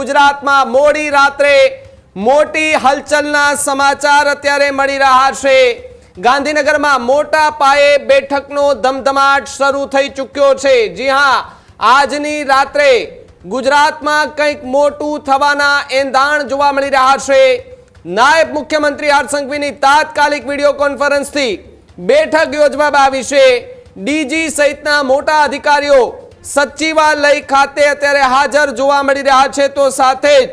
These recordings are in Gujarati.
ગુજરાતમાં મોડી રાત્રે મોટી હલચલના સમાચાર અત્યારે મળી રહ્યા છે। ગાંધીનગરમાં મોટા પાયે બેઠકનો ધમધમાટ શરૂ થઈ ચૂક્યો છે। જી હા, આજની રાત્રે ગુજરાતમાં કંઈક મોટું થવાના એંધાણ જોવા મળી રહ્યા છે। નાયબ મુખ્યમંત્રી હર્ષ સંઘવીની તાત્કાલિક વિડીયો કોન્ફરન્સથી બેઠક યોજવામાં આવી છે। ડીજી સહિતના મોટા અધિકારીઓ સચિવાલય ખાતે અત્યારે હાજર જોવા મળી રહ્યા છે, તો સાથે જ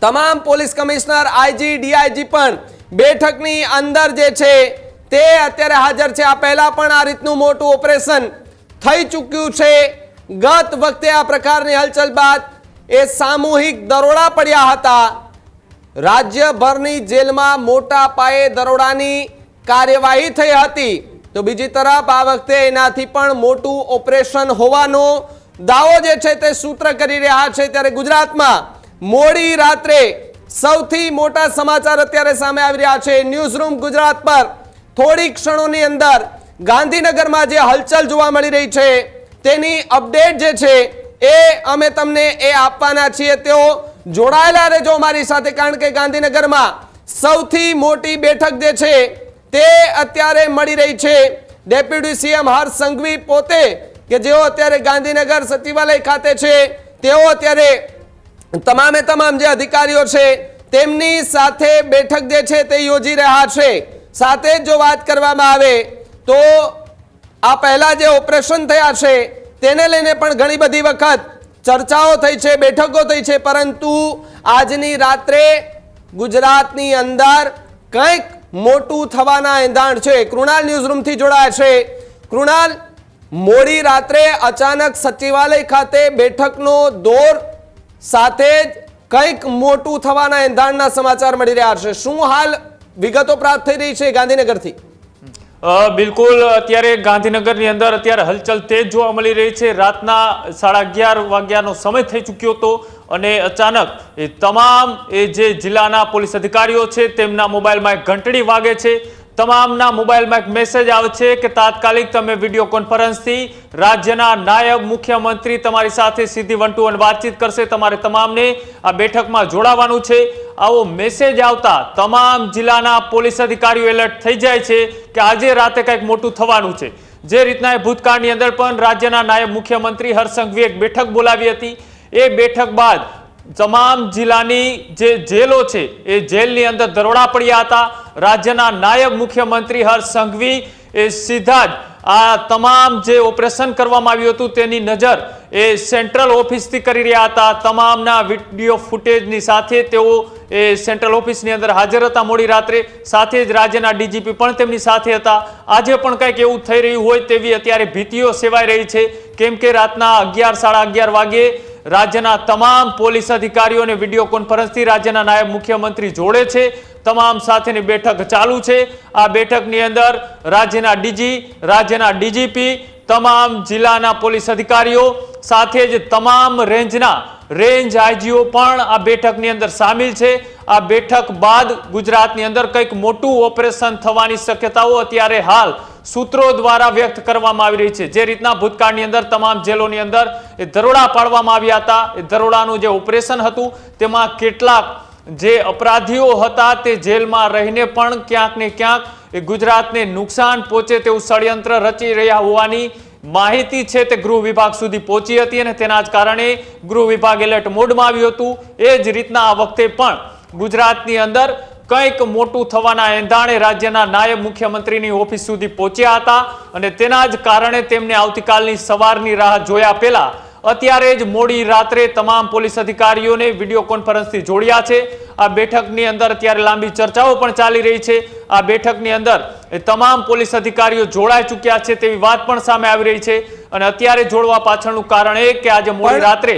તમામ પોલીસ કમિશનર, આઈજી, ડીઆઈજી પણ બેઠકની અંદર જે છે તે અત્યારે હાજર છે। આ પહેલા પણ આ રીતનું મોટું ઓપરેશન થઈ ચૂક્યું છે। ગત વખતે આ પ્રકારની હલચલ બાદ એ સામૂહિક દરોડા પડ્યા હતા। રાજ્યભરની જેલમાં મોટા પાયે દરોડાની કાર્યવાહી થઈ હતી, તો બીજી તરફ આ વખતે એનાથી પણ મોટું ઓપરેશન હોવાનો દાવો જે છે તે સૂત્ર કરી રહ્યા છે। ત્યારે ગુજરાતમાં મોડી રાત્રે સૌથી મોટા સમાચાર અત્યારે સામે આવી રહ્યા છે। ન્યૂઝ રૂમ ગુજરાત પર થોડી ક્ષણોની અંદર ગાંધીનગરમાં જે હલચલ જોવા મળી રહી છે તેની અપડેટ જે છે એ અમે તમને એ આપવાના છીએ। તેઓ જોડાયેલા રહેજો અમારી સાથે, કારણ કે ગાંધીનગરમાં સૌથી મોટી બેઠક જે છે તે અત્યારે મળી રહી છે। ડેપ્યુટી સીએમ હર્ષ સંઘવી પોતે કે જેઓ અત્યારે ગાંધીનગર સચિવાલય ખાતે છે, તેઓ અત્યારે તમામે તમામ જે અધિકારીઓ છે તેમની સાથે બેઠક જે છે તે યોજી રહ્યા છે। સાથે જ જો વાત કરવામાં આવે તો આ પહેલા જે ઓપરેશન થયા છે તેને લઈને પણ ઘણી બધી વખત ચર્ચાઓ થઈ છે, બેઠકો થઈ છે, પરંતુ આજની રાત્રે ગુજરાતની અંદર કંઈક મોટું થવાના એંધાણ છે। કૃણાલ ન્યૂઝ રૂમથી જોડાયા છે। કૃણાલ, મોડી રાત્રે અચાનક સચિવાલય ખાતે બેઠકનો દોર સાથે જ કંઈક મોટું થવાના એંધાણના સમાચાર મળી રહ્યા છે। શું હાલ વિગતો પ્રાપ્ત થઈ રહી છે ગાંધીનગરથી? બિલકુલ, અત્યારે ગાંધીનગરની અંદર અત્યારે હલચલ તેજ જોવા મળી રહી છે। રાતના 11:30 વાગ્યાનો સમય થઈ ચૂક્યો હતો અને અચાનક એ તમામ જે જિલ્લાના પોલીસ અધિકારીઓ છે તેમના મોબાઈલમાં એક ઘંટડી વાગે છે। તમામના મોબાઈલમાં એક મેસેજ આવે છે કે તાત્કાલિક તમે વિડીયો કોન્ફરન્સથી રાજ્યના નાયબ મુખ્યમંત્રી તમારી સાથે સીધી વન ટુ વન વાતચીત કરશે, તમારે તમામને આ બેઠકમાં જોડાવાનું છે। આવો મેસેજ આવતા તમામ જિલ્લાના પોલીસ અધિકારીઓ એલર્ટ થઈ જાય છે કે આજે રાતે કંઈક મોટું થવાનું છે। જે રીતના એ ભૂતકાળની અંદર પણ રાજ્યના નાયબ મુખ્યમંત્રી હર્ષ સંઘવીએ એક બેઠક બોલાવી હતી। એ બેઠક બાદ તમામ જિલ્લાની જે જેલો છે એ જેલની અંદર દરોડા પડ્યા હતા। રાજ્યના નાયબ મુખ્યમંત્રી હર્ષ સંઘવી એ સીધા જ આ તમામ જે ઓપરેશન કરવામાં આવ્યું હતું તેની નજર એ સેન્ટ્રલ ઓફિસથી કરી રહ્યા હતા। તમામના વિડીયો ફૂટેજની સાથે તેઓ એ સેન્ટ્રલ ઓફિસની અંદર હાજર હતા મોડી રાત્રે। સાથે જ રાજ્યના ડીજીપી પણ તેમની સાથે હતા। આજે પણ કંઈક એવું થઈ રહ્યું હોય તેવી અત્યારે ભીતિઓ સેવાઈ રહી છે, કેમ કે રાતના 11, 11:30 વાગે રાજ્યના તમામ પોલીસ અધિકારીઓને વિડીયો કોન્ફરન્સથી રાજ્યના નાયબ મુખ્યમંત્રી જોડે છે। તમામ સાથેની બેઠક ચાલુ છે। આ બેઠકની અંદર રાજ્યના ડીજી, રાજ્યના ડીજીપી, તમામ જિલ્લાના પોલીસ અધિકારીઓ સાથે જ તમામ રેન્જ આઈજીઓ પણ આ બેઠકની અંદર સામેલ છે। આ બેઠક બાદ ગુજરાતની અંદર કંઈક મોટું ઓપરેશન થવાની શક્યતાઓ અત્યારે હાલ સૂત્રો દ્વારા વ્યક્ત કરવામાં આવી રહી છે। જે રીતના ભૂતકાળની અંદર તમામ જેલોની અંદર એ દરોડા પાડવામાં આવ્યા હતા, એ દરોડાનું જે ઓપરેશન હતું તેમાં કેટલાક જે અપરાધીઓ હતા તે જેલમાં રહીને પણ ક્યાંક ને ક્યાંક એ ગુજરાતને નુકસાન પહોંચે તેવું ષડયંત્ર રચી રહ્યા હોવાની માહિતી છે તે ગૃહ વિભાગ સુધી પહોંચી હતી અને તેના જ કારણે ગૃહ વિભાગ એલર્ટ મોડમાં આવ્યું હતું। એ જ રીતના આ વખતે પણ ગુજરાતની અંદર કંઈક મોટું થવાના એંધાણે રાજ્યના નાયબ મુખ્યમંત્રીની ઓફિસ સુધી પહોંચ્યા હતા અને તેના જ કારણે તેમને આવતીકાલની સવારની રાહ જોયા પહેલા અત્યારે જ મોડી રાત્રે તમામ પોલીસ અધિકારીઓને વિડીયો કોન્ફરન્સથી જોડ્યા છે। આ બેઠકની અંદર અત્યારે લાંબી ચર્ચાઓ પણ ચાલી રહી છે। આ બેઠકની અંદર તમામ પોલીસ અધિકારીઓ જોડાઈ ચૂક્યા છે તેવી વાત પણ સામે આવી રહી છે અને અત્યારે જોડવા પાછળનું કારણ એ કે આજે મોડી રાત્રે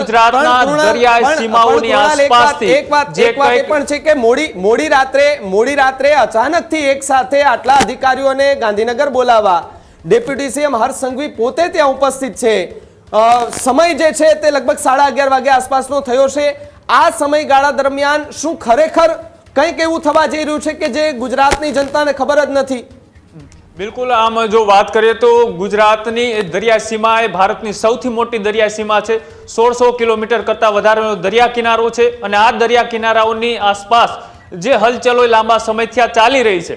ગુજરાતના દરિયાઈ સીમાઓની આસપાસથી જે પણ છે કે મોડી રાત્રે અચાનકથી એક સાથે આટલા અધિકારીઓને ગાંધીનગર બોલાવવા ડેપ્યુટી સીએમ હર્ષ સંઘવી પોતે ત્યાં ઉપસ્થિત છે। સમય જે છે તે લગભગ 11:30 વાગ્યા આસપાસનો થયો છે। આ સમયગાળા દરમિયાન શું ખરેખર કંઈક એવું થવા જઈ રહ્યું છે કે જે ગુજરાતની જનતાને ખબર જ નથી? બિલકુલ, આમ જો વાત કરીએ તો ગુજરાતની એ દરિયા સીમા એ ભારતની સૌથી મોટી દરિયા સીમા છે. 1600 કિલોમીટર કરતાં વધારેનો દરિયા કિનારો છે અને આ દરિયા કિનારાઓની આસપાસ જે હલચલો લાંબા સમયથી આ ચાલી રહી છે.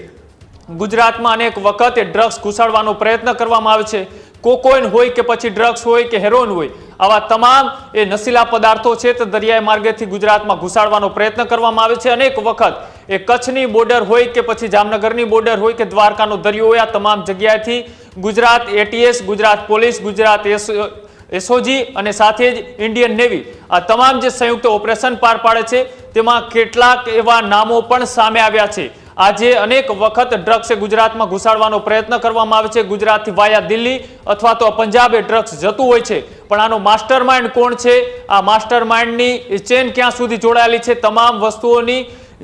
ગુજરાતમાં અનેક વખત એ ડ્રગ્સ ઘુસાડવાનો પ્રયત્ન કરવામાં આવે છે. કોકોઈન હોય કે પછી ડ્રગ્સ હોય કે હેરોઇન હોય, આવા તમામ એ નશીલા પદાર્થો છે તે દરિયાઈ માર્ગેથી ગુજરાતમાં ઘુસાડવાનો પ્રયત્ન કરવામાં આવે છે. અનેક વખત એ કચ્છની બોર્ડર હોય કે પછી જામનગરની બોર્ડર હોય કે દ્વારકાનો દરિયો હોય, આ તમામ જગ્યાએથી Gujarat ATS, Gujarat police, Gujarat SOG અને સાથે જ ઇન્ડિયન નેવી આ તમામ જે સંયુક્ત ઓપરેશન પાર પાડે છે તેમાં કેટલાક એવા નામો પણ સામે આવ્યા છે. આજે અનેક વખત ડ્રગ્સ ગુજરાતમાં ઘુસાડવાનો પ્રયત્ન કરવામાં આવે છે. ગુજરાતથી વાયા દિલ્હી અથવા તો પંજાબે ડ્રગ્સ જતું હોય છે, પણ આનો માસ્ટર માઇન્ડ કોણ છે, આ માસ્ટર માઇન્ડની ચેન ક્યાં સુધી જોડાયેલી છે, તમામ વસ્તુઓની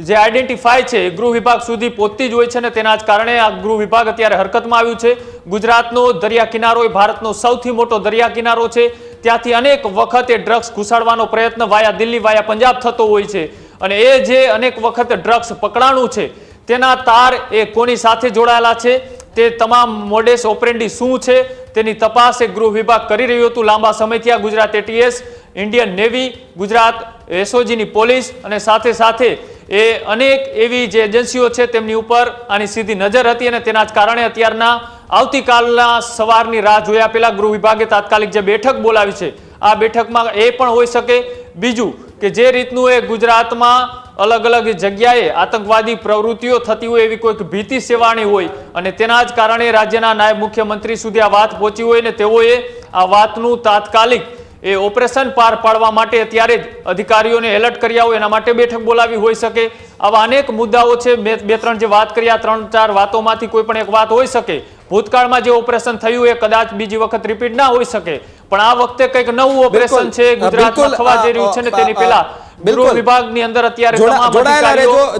જે આઈડેન્ટિફાય છે એ ગૃહ વિભાગ સુધી પહોંચતી જ હોય છે અને તેના જ કારણે આ ગૃહ વિભાગ અત્યારે હરકતમાં આવ્યું છે. ગુજરાતનો દરિયા કિનારો એ ભારતનો સૌથી મોટો દરિયા કિનારો છે. ત્યાંથી અનેક વખત એ ડ્રગ્સ ઘુસાડવાનો પ્રયત્ન વાયા દિલ્હી, વાયા પંજાબ થતો હોય છે અને એ જે અનેક વખત ડ્રગ્સ પકડાણું છે તેના તાર એ કોની સાથે જોડાયેલા છે, તે તમામ મોડેસ ઓપરેન્ડી શું છે તેની તપાસ એ ગૃહ વિભાગ કરી રહ્યું હતું. લાંબા સમયથી આ Gujarat ATS, Indian navy, Gujarat એસઓજીની પોલીસ અને સાથે સાથે એ અનેક એવી જે એજન્સીઓ છે તેમની ઉપર આની સીધી નજર હતી અને તેના જ કારણે અત્યારના આવતીકાલના સવારની રાહ જોયા પહેલા ગૃહ વિભાગે તાત્કાલિક જે બેઠક બોલાવી છે, આ બેઠકમાં એ પણ હોઈ શકે. બીજું કે જે રીતનું એ ગુજરાતમાં અલગ અલગ જગ્યાએ આતંકવાદી પ્રવૃત્તિઓ થતી હોય એવી કોઈક ભીતિ સેવાણી હોય અને તેના જ કારણે રાજ્યના નાયબ મુખ્યમંત્રી સુધી આ વાત પહોંચી હોય ને તેઓએ આ વાતનું તાત્કાલિક એ ઓપરેશન પાર પાડવા માટે અત્યારે જ અધિકારીઓને એલર્ટ કર્યા હોય એના માટે બેઠક બોલાવી હોઈ શકે. આવા અનેક મુદ્દાઓ છે. બે ત્રણ જે વાત કરી, આ 3-4 વાતોમાંથી કોઈ પણ એક વાત હોઈ શકે. ભૂતકાળમાં જે ઓપરેશન થયું એ કદાચ બીજી વખત રિપીટ ના હોઈ શકે, પણ આ વખતે કંઈક નવું ઓપરેશન છે ગુજરાતમાં થવા જઈ રહ્યું છે ને તેની પહેલા ગૃહ વિભાગની અંદર અત્યારે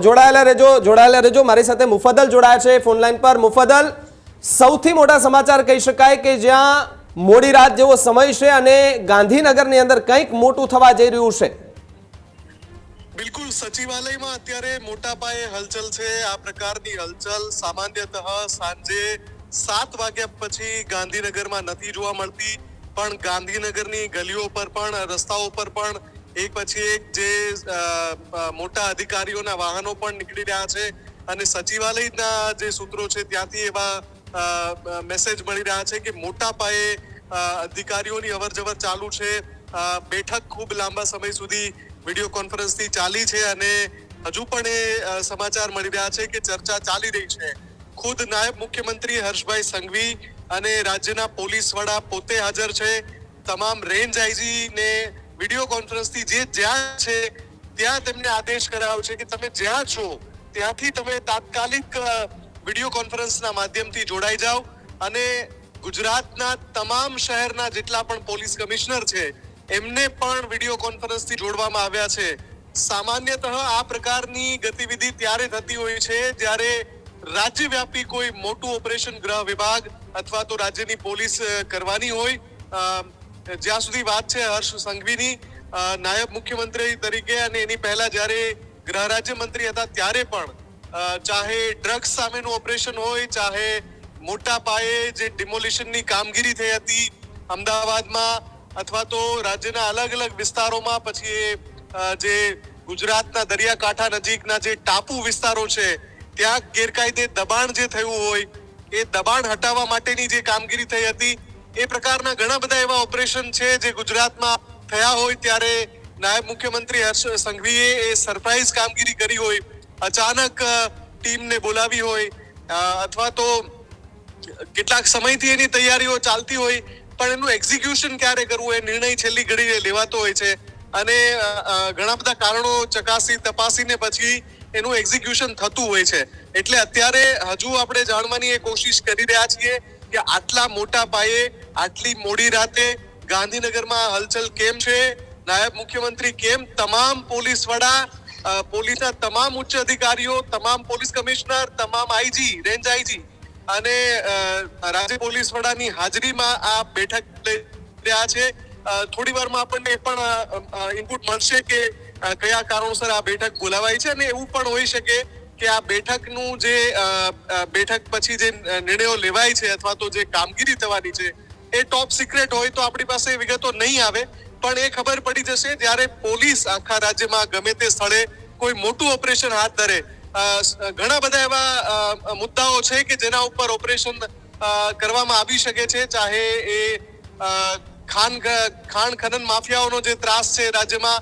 જોડાયેલા રહેજો. મારી સાથે મુફદ્દલ જોડાયા છે ફોન લાઈન પર. મુફદ્દલ, સૌથી મોટા સમાચાર કહી શકાય કે જ્યાં મોડી રાત જેવો સમય છે અને ગાંધીનગરની અંદર કંઈક મોટું થવા જઈ રહ્યું છે. બિલકુલ, સચિવાલયમાં અત્યારે મોટા પાયે હલચલ છે. આ પ્રકારની હલચલ સામાન્યતઃ સાંજે 7 વાગ્યા પછી ગાંધીનગરમાં નથી જોવા મળતી, પણ ગાંધીનગરની ગલીઓ પર પણ, રસ્તાઓ પર પણ એક પછી એક જે મોટા અધિકારીઓના વાહનો પણ નીકળી રહ્યા છે અને સચિવાલયના જે સૂત્રો છે ત્યાંથી એવા મેસેજ મળી રહ્યા છે કે મોટા પાયે અધિકારીઓની અવરજવર ચાલુ છે. બેઠક ખૂબ લાંબા સમય સુધી વિડીયો કોન્ફરન્સથી ચાલી છે અને હજુ પણ એ સમાચાર મળી રહ્યા છે કે ચર્ચા ચાલી રહી છે. ખુદ નાયબ મુખ્યમંત્રી હર્ષભાઈ સંઘવી અને રાજ્યના પોલીસ વડા પોતે હાજર છે. તમામ રેન્જ આઈજી ને વિડીયો કોન્ફરન્સથી જે જ્યાં છે ત્યાં તેમને આદેશ કરાયો છે કે તમે જ્યાં છો ત્યાંથી તમે તાત્કાલિક વિડીયો કોન્ફરન્સના માધ્યમથી જોડાઈ જાઓ અને ગુજરાતના તમામ શહેરના જેટલા પણ પોલીસ કમિશનર છે એમને પણ વિડીયો કોન્ફરન્સથી જોડવામાં આવ્યા છે. સામાન્યતઃ આ પ્રકારની ગતિવિધિ ત્યારે થતી હોય છે જ્યારે રાજ્યવ્યાપી કોઈ મોટું ઓપરેશન ગૃહ વિભાગ અથવા તો રાજ્યની પોલીસ કરવાની હોય. જ્યાં સુધી વાત છે હર્ષ સંઘવીની, નાયબ મુખ્યમંત્રી તરીકે અને એની પહેલા જ્યારે ગૃહ રાજ્યમંત્રી હતા ત્યારે પણ ચાહે ડ્રગ્સ સામેનું ઓપરેશન હોય, ચાહે મોટા પાયે જે ડિમોલિશનની કામગીરી થઈ હતી અમદાવાદમાં અથવા તો રાજ્યના અલગ અલગ વિસ્તારોમાં, પછી જે ગુજરાતના દરિયાકાંઠા નજીકના જે ટાપુ વિસ્તારો છે ત્યાં ગેરકાયદે દબાણ જે થયું હોય એ દબાણ હટાવવા માટેની જે કામગીરી થઈ હતી, એ પ્રકારના ઘણા બધા એવા ઓપરેશન છે જે ગુજરાતમાં થયા હોય ત્યારે નાયબ મુખ્યમંત્રી હર્ષ સંઘવીએ એ સરપ્રાઇઝ કામગીરી કરી હોય, અચાનક ટીમને બોલાવી હોય અથવા તો કેટલાક સમયથી એની તૈયારીઓ ચાલતી હોય પણ એનું એક્ઝિક્યુશન ક્યારે કરવું એ નિર્ણય છેલ્લી ઘડીએ લેવાતો હોય છે અને ઘણા બધા કારણો તપાસીને પછી એનું એક્ઝિક્યુશન થતું હોય છે. એટલે અત્યારે હજુ આપણે જાણવાની એ કોશિશ કરી રહ્યા છીએ કે આટલા મોટા પાયે આટલી મોડી રાતે ગાંધીનગરમાં હલચલ કેમ છે, નાયબ મુખ્યમંત્રી કેમ તમામ પોલીસ વડા, પોલીસના તમામ ઉચ્ચ અધિકારીઓ, તમામ પોલીસ કમિશનર, તમામ આઈજી, રેન્જ આઈજી અને રાજ્ય પોલીસ વડાની હાજરીમાં આ બેઠક લઈ રહ્યા છે. થોડી વારમાં આપણને એ પણ ઇનપુટ મળશે કે કયા કારણોસર આ બેઠક બોલાવાઈ છે અને એવું પણ હોઈ શકે કે આ બેઠકનું જે બેઠક પછી જે નિર્ણયો લેવાય છે અથવા તો જે કામગીરી થવાની છે એ ટોપ સિક્રેટ હોય તો આપણી પાસે એ વિગતો નહીં આવે, પણ એ ખબર પડી જશે જ્યારે પોલીસ આખા રાજ્યમાં ગમે તે સ્થળે કોઈ મોટું ઓપરેશન હાથ ધરે. ઘણા બધા એવા મુદ્દાઓ છે કે જેના ઉપર ઓપરેશન કરવામાં આવી શકે છે, ચાહે એ ખાણ ખનન માફિયાઓનો જે ત્રાસ છે રાજ્યમાં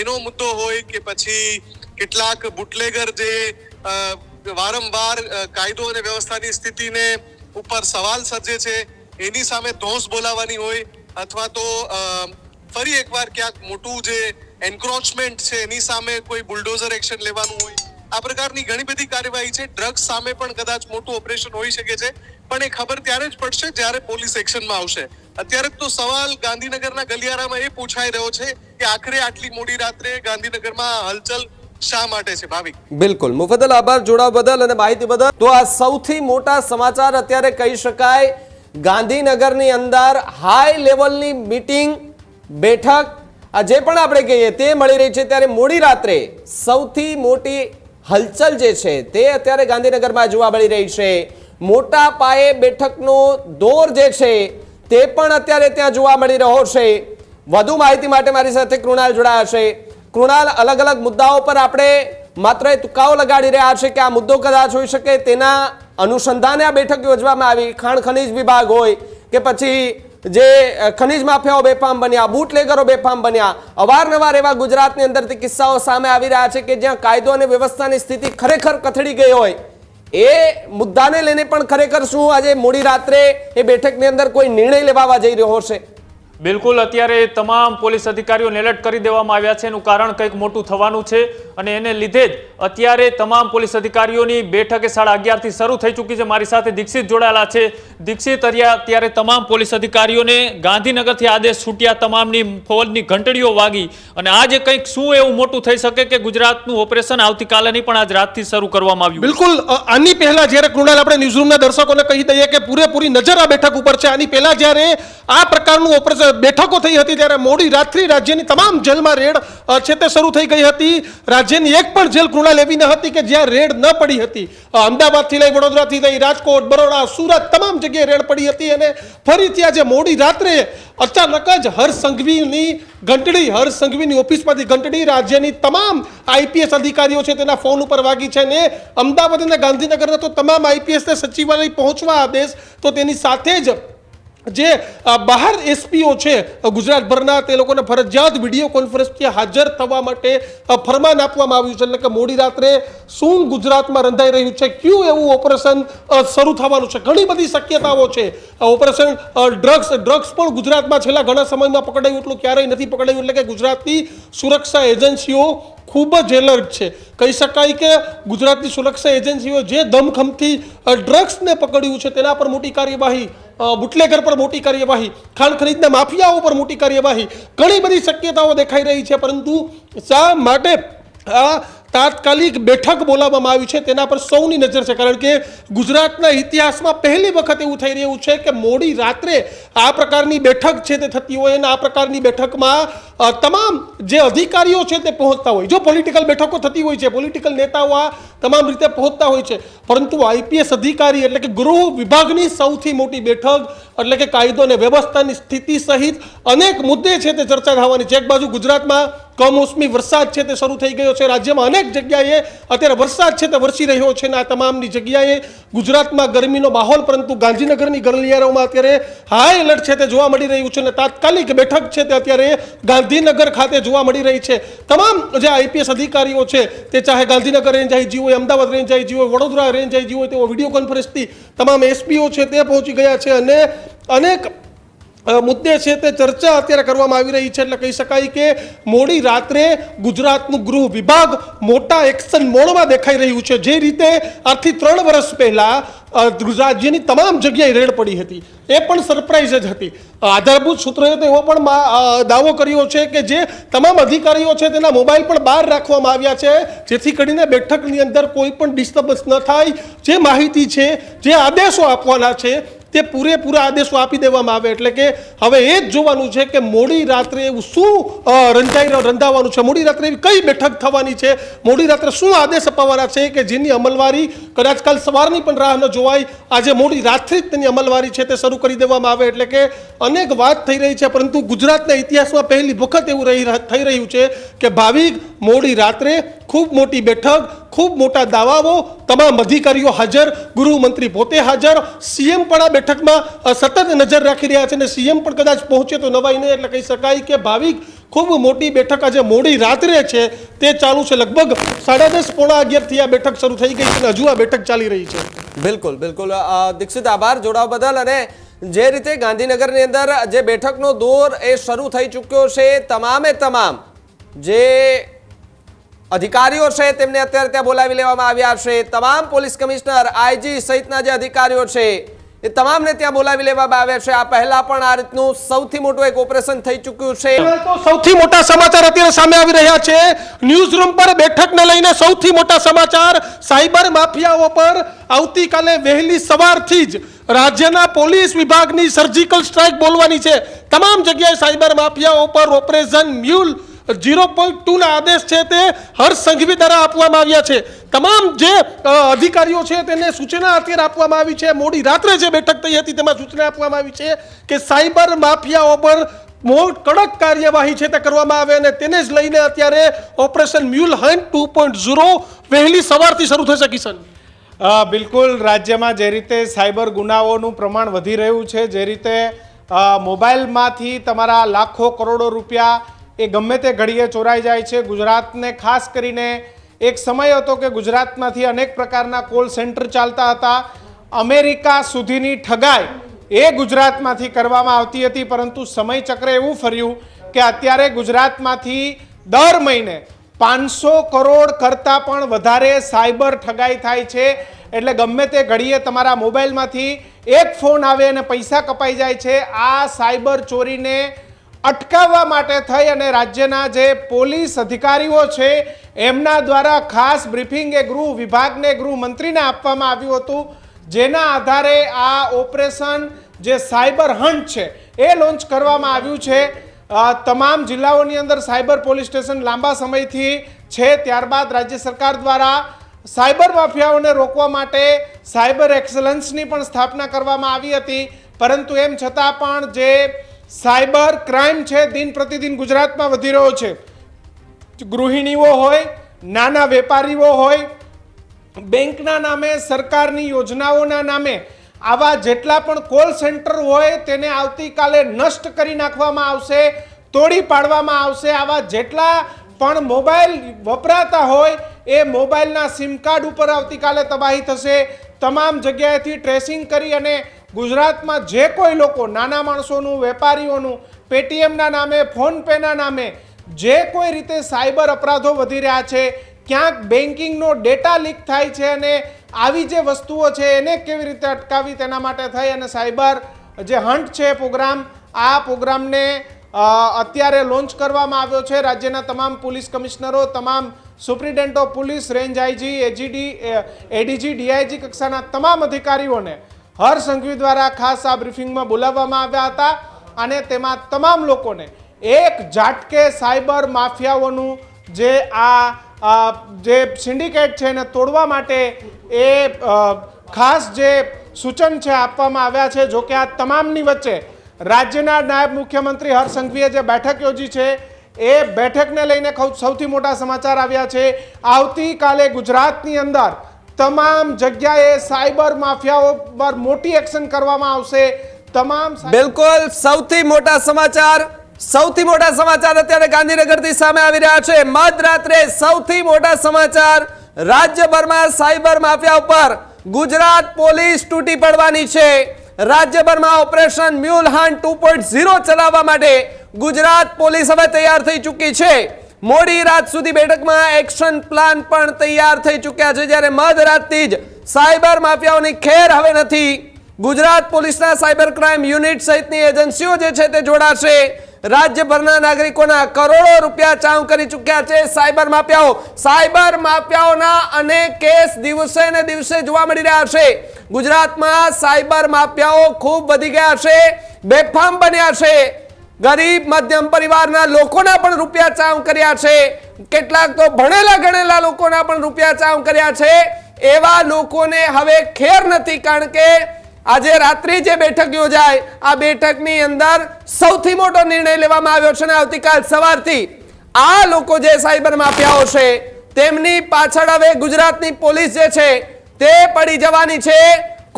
એનો મુદ્દો હોય કે પછી કેટલાક બુટલેગર જે વારંવાર કાયદો અને વ્યવસ્થાની સ્થિતિને ઉપર સવાલ સર્જે છે એની સામે ધોંસ બોલાવવાની હોય, અથવા તો ફરી એકવાર ક્યાંક મોટું જે એન્ક્રોચમેન્ટ છે એની સામે કોઈ બુલડોઝર એક્શન લેવાનું હોય. આ પ્રકારની ઘણી બધી કાર્યવાહી છે. ડ્રગ્સ સામે પણ કદાચ મોટું ઓપરેશન હોઈ શકે છે, પણ એ ખબર ત્યારે જ પડશે જ્યારે પોલીસ એક્શનમાં આવશે. અત્યારે તો સવાલ ગાંધીનગરના ગલિયારામાં એ પૂછાઈ રહ્યો છે કે આખરે આટલી મોડી રાત્રે ગાંધીનગરમાં હલચલ શા માટે છે? ભાવિક, બિલકુલ મુફદ્દલ, આભાર જોડાવા બદલ અને માહિતી બદલ. તો આ સૌથી મોટા સમાચાર અત્યારે કહી શકાય. ગાંધીનગરની અંદર હાઈ લેવલની મીટિંગ, બેઠક, આ જે પણ આપણે કહીએ તે મળી રહી છે. ત્યારે મોડી રાત્રે સૌથી મોટી હલચલ જે છે તે અત્યારે ગાંધીનગરમાં જોવા મળી રહી છે. મોટા પાયે બેઠકનો દોર જે છે તે પણ અત્યારે ત્યાં જોવા મળી રહ્યો છે. વધુ માહિતી માટે મારી સાથે કૃણાલ જોડાયા છે. કૃણાલ, અલગ અલગ મુદ્દાઓ પર આપણે માત્ર તુકાઓ લગાડી રહ્યા છે કે આ મુદ્દો કદાચ હોઈ શકે, તેના અનુસંધાને આ બેઠક યોજવામાં આવી. ખાણ ખનીજ વિભાગ હોય કે પછી જે ખનીજ માફિયાઓ બેફામ બન્યા, બુટલેગરો બેફામ બન્યા, અવારનવાર એવા ગુજરાતની અંદરથી કિસ્સાઓ સામે આવી રહ્યા છે કે જ્યાં કાયદો અને વ્યવસ્થાની સ્થિતિ ખરેખર કથળી ગઈ હોય. એ મુદ્દાને લઈને પણ ખરેખર શું આજે મોડી રાત્રે એ બેઠકની અંદર કોઈ નિર્ણય લેવા જઈ રહ્યો છે? બિલકુલ, અત્યારે તમામ પોલીસ અધિકારીઓને એલર્ટ કરી દેવામાં આવ્યા છે. એનું કારણ કંઈક મોટું થવાનું છે અને એને લીધે જ અત્યારે તમામ પોલીસ અધિકારીઓની બેઠક 11:30 થી શરૂ થઈ ચૂકી છે. મારી સાથે દીક્ષિત જોડાયેલા છે. દીક્ષિત, અત્યારે તમામ પોલીસ અધિકારીઓને ગાંધીનગરથી આદેશ છૂટ્યા, તમામની ફોનની ઘંટડીઓ વાગી અને આજે કંઈક શું એવું મોટું થઈ શકે કે ગુજરાતનું ઓપરેશન આવતીકાલે નહીં પણ આજ રાતથી શરૂ કરવામાં આવ્યું? બિલકુલ, આની પહેલા જ્યારે કૃણાલ આપણે ન્યૂઝરૂમના દર્શકોને કહી દઈએ કે પૂરેપૂરી નજર આ બેઠક ઉપર છે. આની પહેલા જ્યારે આ પ્રકારનું ઓપરેશન બેઠકો થઈ હતી ત્યારે મોડી રાત્રિ રાજ્યની તમામ જેલમાં રેડ છે તે શરૂ થઈ ગઈ હતી. રાજ્યની એક પણ જેલ કૃણાલ એવી ન હતી કે જ્યાં રેડ ન પડી હતી. અમદાવાદથી લઈ વડોદરાથી લઈ રાજકોટ, બરોડા, સુરત તમામ જગ્યાએ રેડ પડી હતી અને ફરીથી આજે મોડી રાત્રે અચાનક જ હર્ષ સંઘવીની ઓફિસમાંથી ઘંટડી રાજ્યની તમામ આઈપીએસ અધિકારીઓ છે તેના ફોન ઉપર વાગી છે ને અમદાવાદ અને ગાંધીનગરના તો તમામ આઈપીએસને સચિવાલય પહોંચવા આદેશ. તો તેની સાથે જ જે બહાર એસપીઓ છે ગુજરાતભરના તે લોકોને ફરજિયાત વિડીયો કોન્ફરન્સથી હાજર થવા માટે ફરમાન આપવામાં આવ્યું છે. એટલે કે મોડી રાત્રે શું ગુજરાતમાં રંધાઈ રહ્યું છે, કયું એવું ઓપરેશન શરૂ થવાનું છે, ઘણી બધી શક્યતાઓ છે. ઓપરેશન ડ્રગ્સ પણ ગુજરાતમાં છેલ્લા ઘણા સમયમાં પકડાયું એટલું ક્યારેય નથી પકડાયું. એટલે કે ગુજરાતની સુરક્ષા એજન્સીઓ ખૂબ જ એલર્ટ છે. કહી શકાય કે ગુજરાતની સુરક્ષા એજન્સીઓ જે દમખમથી ડ્રગ્સને પકડ્યું છે તેના પર મોટી કાર્યવાહી, બુટલેગર પર મોટી કાર્યવાહી, ખાણ ખનીજના માફિયાઓ પર મોટી કાર્યવાહી, ઘણી બધી શક્યતાઓ દેખાઈ રહી છે. પરંતુ શા માટે આ તાત્કાલિક બેઠક બોલાવવામાં આવી છે તેના પર સૌની નજર છે. કારણ કે ગુજરાતના ઇતિહાસમાં પહેલી વખત એવું થઈ રહ્યું છે કે મોડી રાત્રે આ પ્રકારની બેઠક છે તે થતી હોય અને આ પ્રકારની બેઠકમાં તમામ જે અધિકારીઓ છે તે પહોંચતા હોય. જો પોલિટિકલ બેઠકો થતી હોય છે, પોલિટિકલ નેતાઓ આ તમામ રીતે પહોંચતા હોય છે, પરંતુ આઈપીએસ અધિકારી એટલે કે ગૃહ વિભાગની સૌથી મોટી બેઠક એટલે કે કાયદો અને વ્યવસ્થાની સ્થિતિ સહિત અનેક મુદ્દે છે તે ચર્ચા થવાની છે. એક બાજુ ગુજરાતમાં કમોસમી વરસાદ છે તે શરૂ થઈ ગયો છે. રાજ્યમાં અનેક જગ્યાએ અત્યારે વરસાદ છે તે વરસી રહ્યો છે અને આ તમામની જગ્યાએ ગુજરાતમાં ગરમીનો માહોલ, પરંતુ ગાંધીનગરની ગલિયારાઓમાં અત્યારે હાઈ એલર્ટ છે તે જોવા મળી રહ્યું છે અને તાત્કાલિક બેઠક છે તે અત્યારે ગાંધીનગર ખાતે જોવા મળી રહી છે. તમામ જે આઈપીએસ અધિકારીઓ છે તે ચાહે ગાંધીનગર રેન્જ આઈજી હોય, અમદાવાદ રેન્જ આઈજી હોય, વડોદરા રેન્જ આઈજી હોય, તેઓ વિડીયો કોન્ફરન્સથી તમામ એસપીઓ છે તે પહોંચી ગયા છે અને અનેક મુદ્દે છે તે ચર્ચા અત્યારે કરવામાં આવી રહી છે. એટલે કહી શકાય કે મોડી રાત્રે ગુજરાતનું ગૃહ વિભાગ મોટા એક્શન મોડમાં દેખાઈ રહ્યું છે. જે રીતે આજથી 3 વર્ષ પહેલા રાજ્યની તમામ જગ્યાએ રેડ પડી હતી એ પણ સરપ્રાઇઝ જ હતી. આધારભૂત સૂત્રોએ તો એવો પણ દાવો કર્યો છે કે જે તમામ અધિકારીઓ છે તેના મોબાઈલ પણ બહાર રાખવામાં આવ્યા છે જેથી કરીને બેઠકની અંદર કોઈ પણ ડિસ્ટર્બન્સ ન થાય. જે માહિતી છે, જે આદેશો આપવાના છે તે પૂરેપૂરા આદેશો આપી દેવામાં આવે. એટલે કે હવે એ જ જોવાનું છે કે મોડી રાત્રે એવું શું રંધાવાનું છે, મોડી રાત્રે એવી કઈ બેઠક થવાની છે, મોડી રાત્રે શું આદેશ અપાવવાના છે કે જેની અમલવારી કદાચ કાલ સવારની પણ રાહ ન જોવાય, આજે મોડી રાત્રે જ તેની અમલવારી છે તે શરૂ કરી દેવામાં આવે. એટલે કે અનેક વાત થઈ રહી છે, પરંતુ ગુજરાતના ઇતિહાસમાં પહેલી વખત એવું થઈ રહ્યું છે કે ભાવિક મોડી રાત્રે ખૂબ મોટી બેઠક, ખૂબ મોટા દાવાઓ, તમામ અધિકારીઓ હાજર, ગૃહમંત્રી પોતે હાજર, સીએમ પણ આ બેઠકમાં સતત નજર રાખી રહ્યા છે અને સીએમ પણ કદાચ પહોંચે તો નવાઈ નહીં. એટલે કહી શકાય કે ભાવિક ખૂબ મોટી બેઠક આજે મોડી રાત્રે છે તે ચાલુ છે. લગભગ 10:30 પોણા 11 આ બેઠક શરૂ થઈ ગઈ છે અને હજુ આ બેઠક ચાલી રહી છે. બિલકુલ બિલકુલ દીક્ષિત, આભાર જોડાવા બદલ. અને જે રીતે ગાંધીનગરની અંદર જે બેઠકનો દોર એ શરૂ થઈ ચૂક્યો છે, તમામે તમામ જે અધિકારીઓ છે તેમને અત્યારે ત્યાં બોલાવી લેવામાં આવ્યા છે. તમામ પોલીસ કમિશનર, આઈજી સહિતના જે અધિકારીઓ છે એ તમામને ત્યાં બોલાવી લેવામાં આવ્યા છે. આ પહેલા પણ આ રીતનું સૌથી મોટું એક ઓપરેશન થઈ ચૂક્યું છે. સૌથી મોટા સમાચાર અત્યારે સામે આવી રહ્યા છે. ન્યૂઝ રૂમ પર બેઠકને લઈને સૌથી મોટા સમાચાર. સાયબર માફિયાઓ પર આવતીકાલે વહેલી સવારથી જ રાજ્યના પોલીસ વિભાગની સર્જિકલ સ્ટ્રાઇક બોલવાની છે. તમામ જગ્યાએ સાયબર માફિયાઓ પર ઓપરેશન મ્યુલ 0.2 ના આદેશ છે તે હર્ષ સંઘવી દ્વારા આપવામાં આવ્યા છે. તમામ જે અધિકારીઓ છે તેને સૂચના અત્યારે આપવામાં આવી છે. મોડી રાત્રે જે બેઠક થઈ હતી તેમાં સૂચના આપવામાં આવી છે કે સાયબર માફિયાઓ પર કડક કાર્યવાહી છે તે કરવામાં આવે અને તેને જ લઈને અત્યારે ઓપરેશન મ્યુલ હન્ટ 2.0 વહેલી સવારથી શરૂ થશે. કિશન, બિલકુલ, રાજ્યમાં જે રીતે સાયબર ગુનાઓનું પ્રમાણ વધી રહ્યું છે, જે રીતે મોબાઈલમાંથી તમારા લાખો કરોડો રૂપિયા એ ગમે તે ઘડીએ ચોરાઈ જાય છે. ગુજરાતને ખાસ કરીને એક સમય હતો કે ગુજરાતમાંથી અનેક પ્રકારના કોલ સેન્ટર ચાલતા હતા. અમેરિકા સુધીની ઠગાઈ એ ગુજરાતમાંથી કરવામાં આવતી હતી, પરંતુ સમય ચક્ર એવું ફર્યું કે અત્યારે ગુજરાતમાંથી દર મહિને 500 કરોડ કરતાં પણ વધારે સાયબર ઠગાઈ થાય છે. એટલે ગમે તે ઘડીએ તમારા મોબાઈલમાંથી એક ફોન આવે અને પૈસા કપાઈ જાય છે. આ સાયબર ચોરીને અટકાવવા માટે થઈ અને રાજ્યના જે પોલીસ અધિકારીઓ છે એમના દ્વારા ખાસ બ્રીફિંગ એ ગૃહ વિભાગને, ગૃહમંત્રીને આપવામાં આવ્યું હતું, જેના આધારે આ ઓપરેશન જે સાયબર હન્ટ છે એ લોન્ચ કરવામાં આવ્યું છે. તમામ જિલ્લાઓની અંદર સાયબર પોલીસ સ્ટેશન લાંબા સમયથી છે. ત્યારબાદ રાજ્ય સરકાર દ્વારા સાયબર માફિયાઓને રોકવા માટે સાયબર એક્સલન્સની પણ સ્થાપના કરવામાં આવી હતી. પરંતુ એમ છતાં પણ જે સાયબર ક્રાઇમ છે દિન પ્રતિદિન ગુજરાતમાં વધી રહ્યો છે. ગૃહિણીઓ હોય, નાના વેપારીઓ હોય, બેંકના નામે, સરકારની યોજનાઓના નામે આવા જેટલા પણ કોલ સેન્ટર હોય તેને આવતીકાલે નષ્ટ કરી નાખવામાં આવશે, તોડી પાડવામાં આવશે. આવા જેટલા પણ મોબાઈલ વપરાતા હોય એ મોબાઈલના સિમ કાર્ડ ઉપર આવતીકાલે તબાહી થશે. તમામ જગ્યાએથી ટ્રેસિંગ કરી અને ગુજરાતમાં જે કોઈ લોકો, નાના માણસોનું, વેપારીઓનું, પેટીએમના નામે, ફોનપેના નામે જે કોઈ રીતે સાયબર અપરાધો વધી રહ્યા છે, ક્યાંક બેન્કિંગનો ડેટા લીક થાય છે અને આવી જે વસ્તુઓ છે એને કેવી રીતે અટકાવી તેના માટે થઈ અને સાયબર જે હન્ટ છે પ્રોગ્રામ, આ પ્રોગ્રામને અત્યારે લોન્ચ કરવામાં આવ્યો છે. રાજ્યના તમામ પોલીસ કમિશનરો, તમામ superintendent of police, range IG, ADG, DIG કક્ષાના તમામ અધિકારીઓને હર્ષ સંઘવી દ્વારા ખાસ આ બ્રીફિંગમાં બોલાવવામાં આવ્યા હતા અને તેમાં તમામ લોકોને એક ઝાટકે સાયબર માફિયાઓનું જે જે સિન્ડિકેટ છે એને તોડવા માટે એ ખાસ જે સૂચન છે આપવામાં આવ્યા છે. જો કે આ તમામની વચ્ચે રાજ્યના નાયબ મુખ્યમંત્રી હર્ષ સંઘવીએ જે બેઠક યોજી છે એ બેઠકને લઈને સૌથી મોટા સમાચાર આવ્યા છે. આવતીકાલે ગુજરાતની અંદર તમામ જગ્યાએ સાયબર માફિયાઓ પર મોટી એક્શન કરવામાં આવશે. તમામ બિલકુલ સૌથી મોટા સમાચાર અત્યારે ગાંધીનગરથી સામે આવી રહ્યા છે. મધરાત્રે સૌથી મોટા સમાચાર. રાજ્યભરમાં સાયબર માફિયા ઉપર ગુજરાત પોલીસ તૂટી પડવાની છે. રાજ્યભરમાં ઓપરેશન મ્યુલ હન્ટ 2.0 ચલાવવા માટે ગુજરાત પોલીસ હવે તૈયાર થઈ ચૂકી છે. મોડી રાત સુધી બેઠકમાં એક્શન પ્લાન પણ તૈયાર થઈ ચૂક્યા છે. જ્યારે મધરાતથી જ સાયબર માફિયાઓની ખેર હવે નથી. ગુજરાત પોલીસના સાયબર ક્રાઇમ યુનિટ સહિતની એજન્સીઓ જે છે તે જોડાશે. રાજ્યભરના નાગરિકોના કરોડો રૂપિયા ચાઉ કરી ચૂક્યા છે સાયબર માફિયાઓ. સાયબર માફિયાઓના અનેક કેસ દિવસે ને દિવસે જોવા મળી રહ્યા છે. ગુજરાતમાં સાયબર માફિયાઓ ખૂબ વધી ગયા છે, બેફામ બન્યા છે. ગરીબ મધ્યમ પરિવારના લોકોના પણ રૂપિયા ચાઉ કર્યા છે. કેટલાક તો ભણેલા ગણેલા લોકોના પણ રૂપિયા ચાઉ કર્યા છે. એવા લોકોને હવે ખેર નથી, કારણ કે આજે રાત્રે જે બેઠક યોજાય આ બેઠકની અંદર સૌથી મોટો નિર્ણય લેવામાં આવ્યો છે અને આવતીકાલ સવારથી આ લોકો જે સાયબર માફિયાઓ છે તેમની પાછળ હવે ગુજરાતની પોલીસ જે છે તે પડી જવાની છે.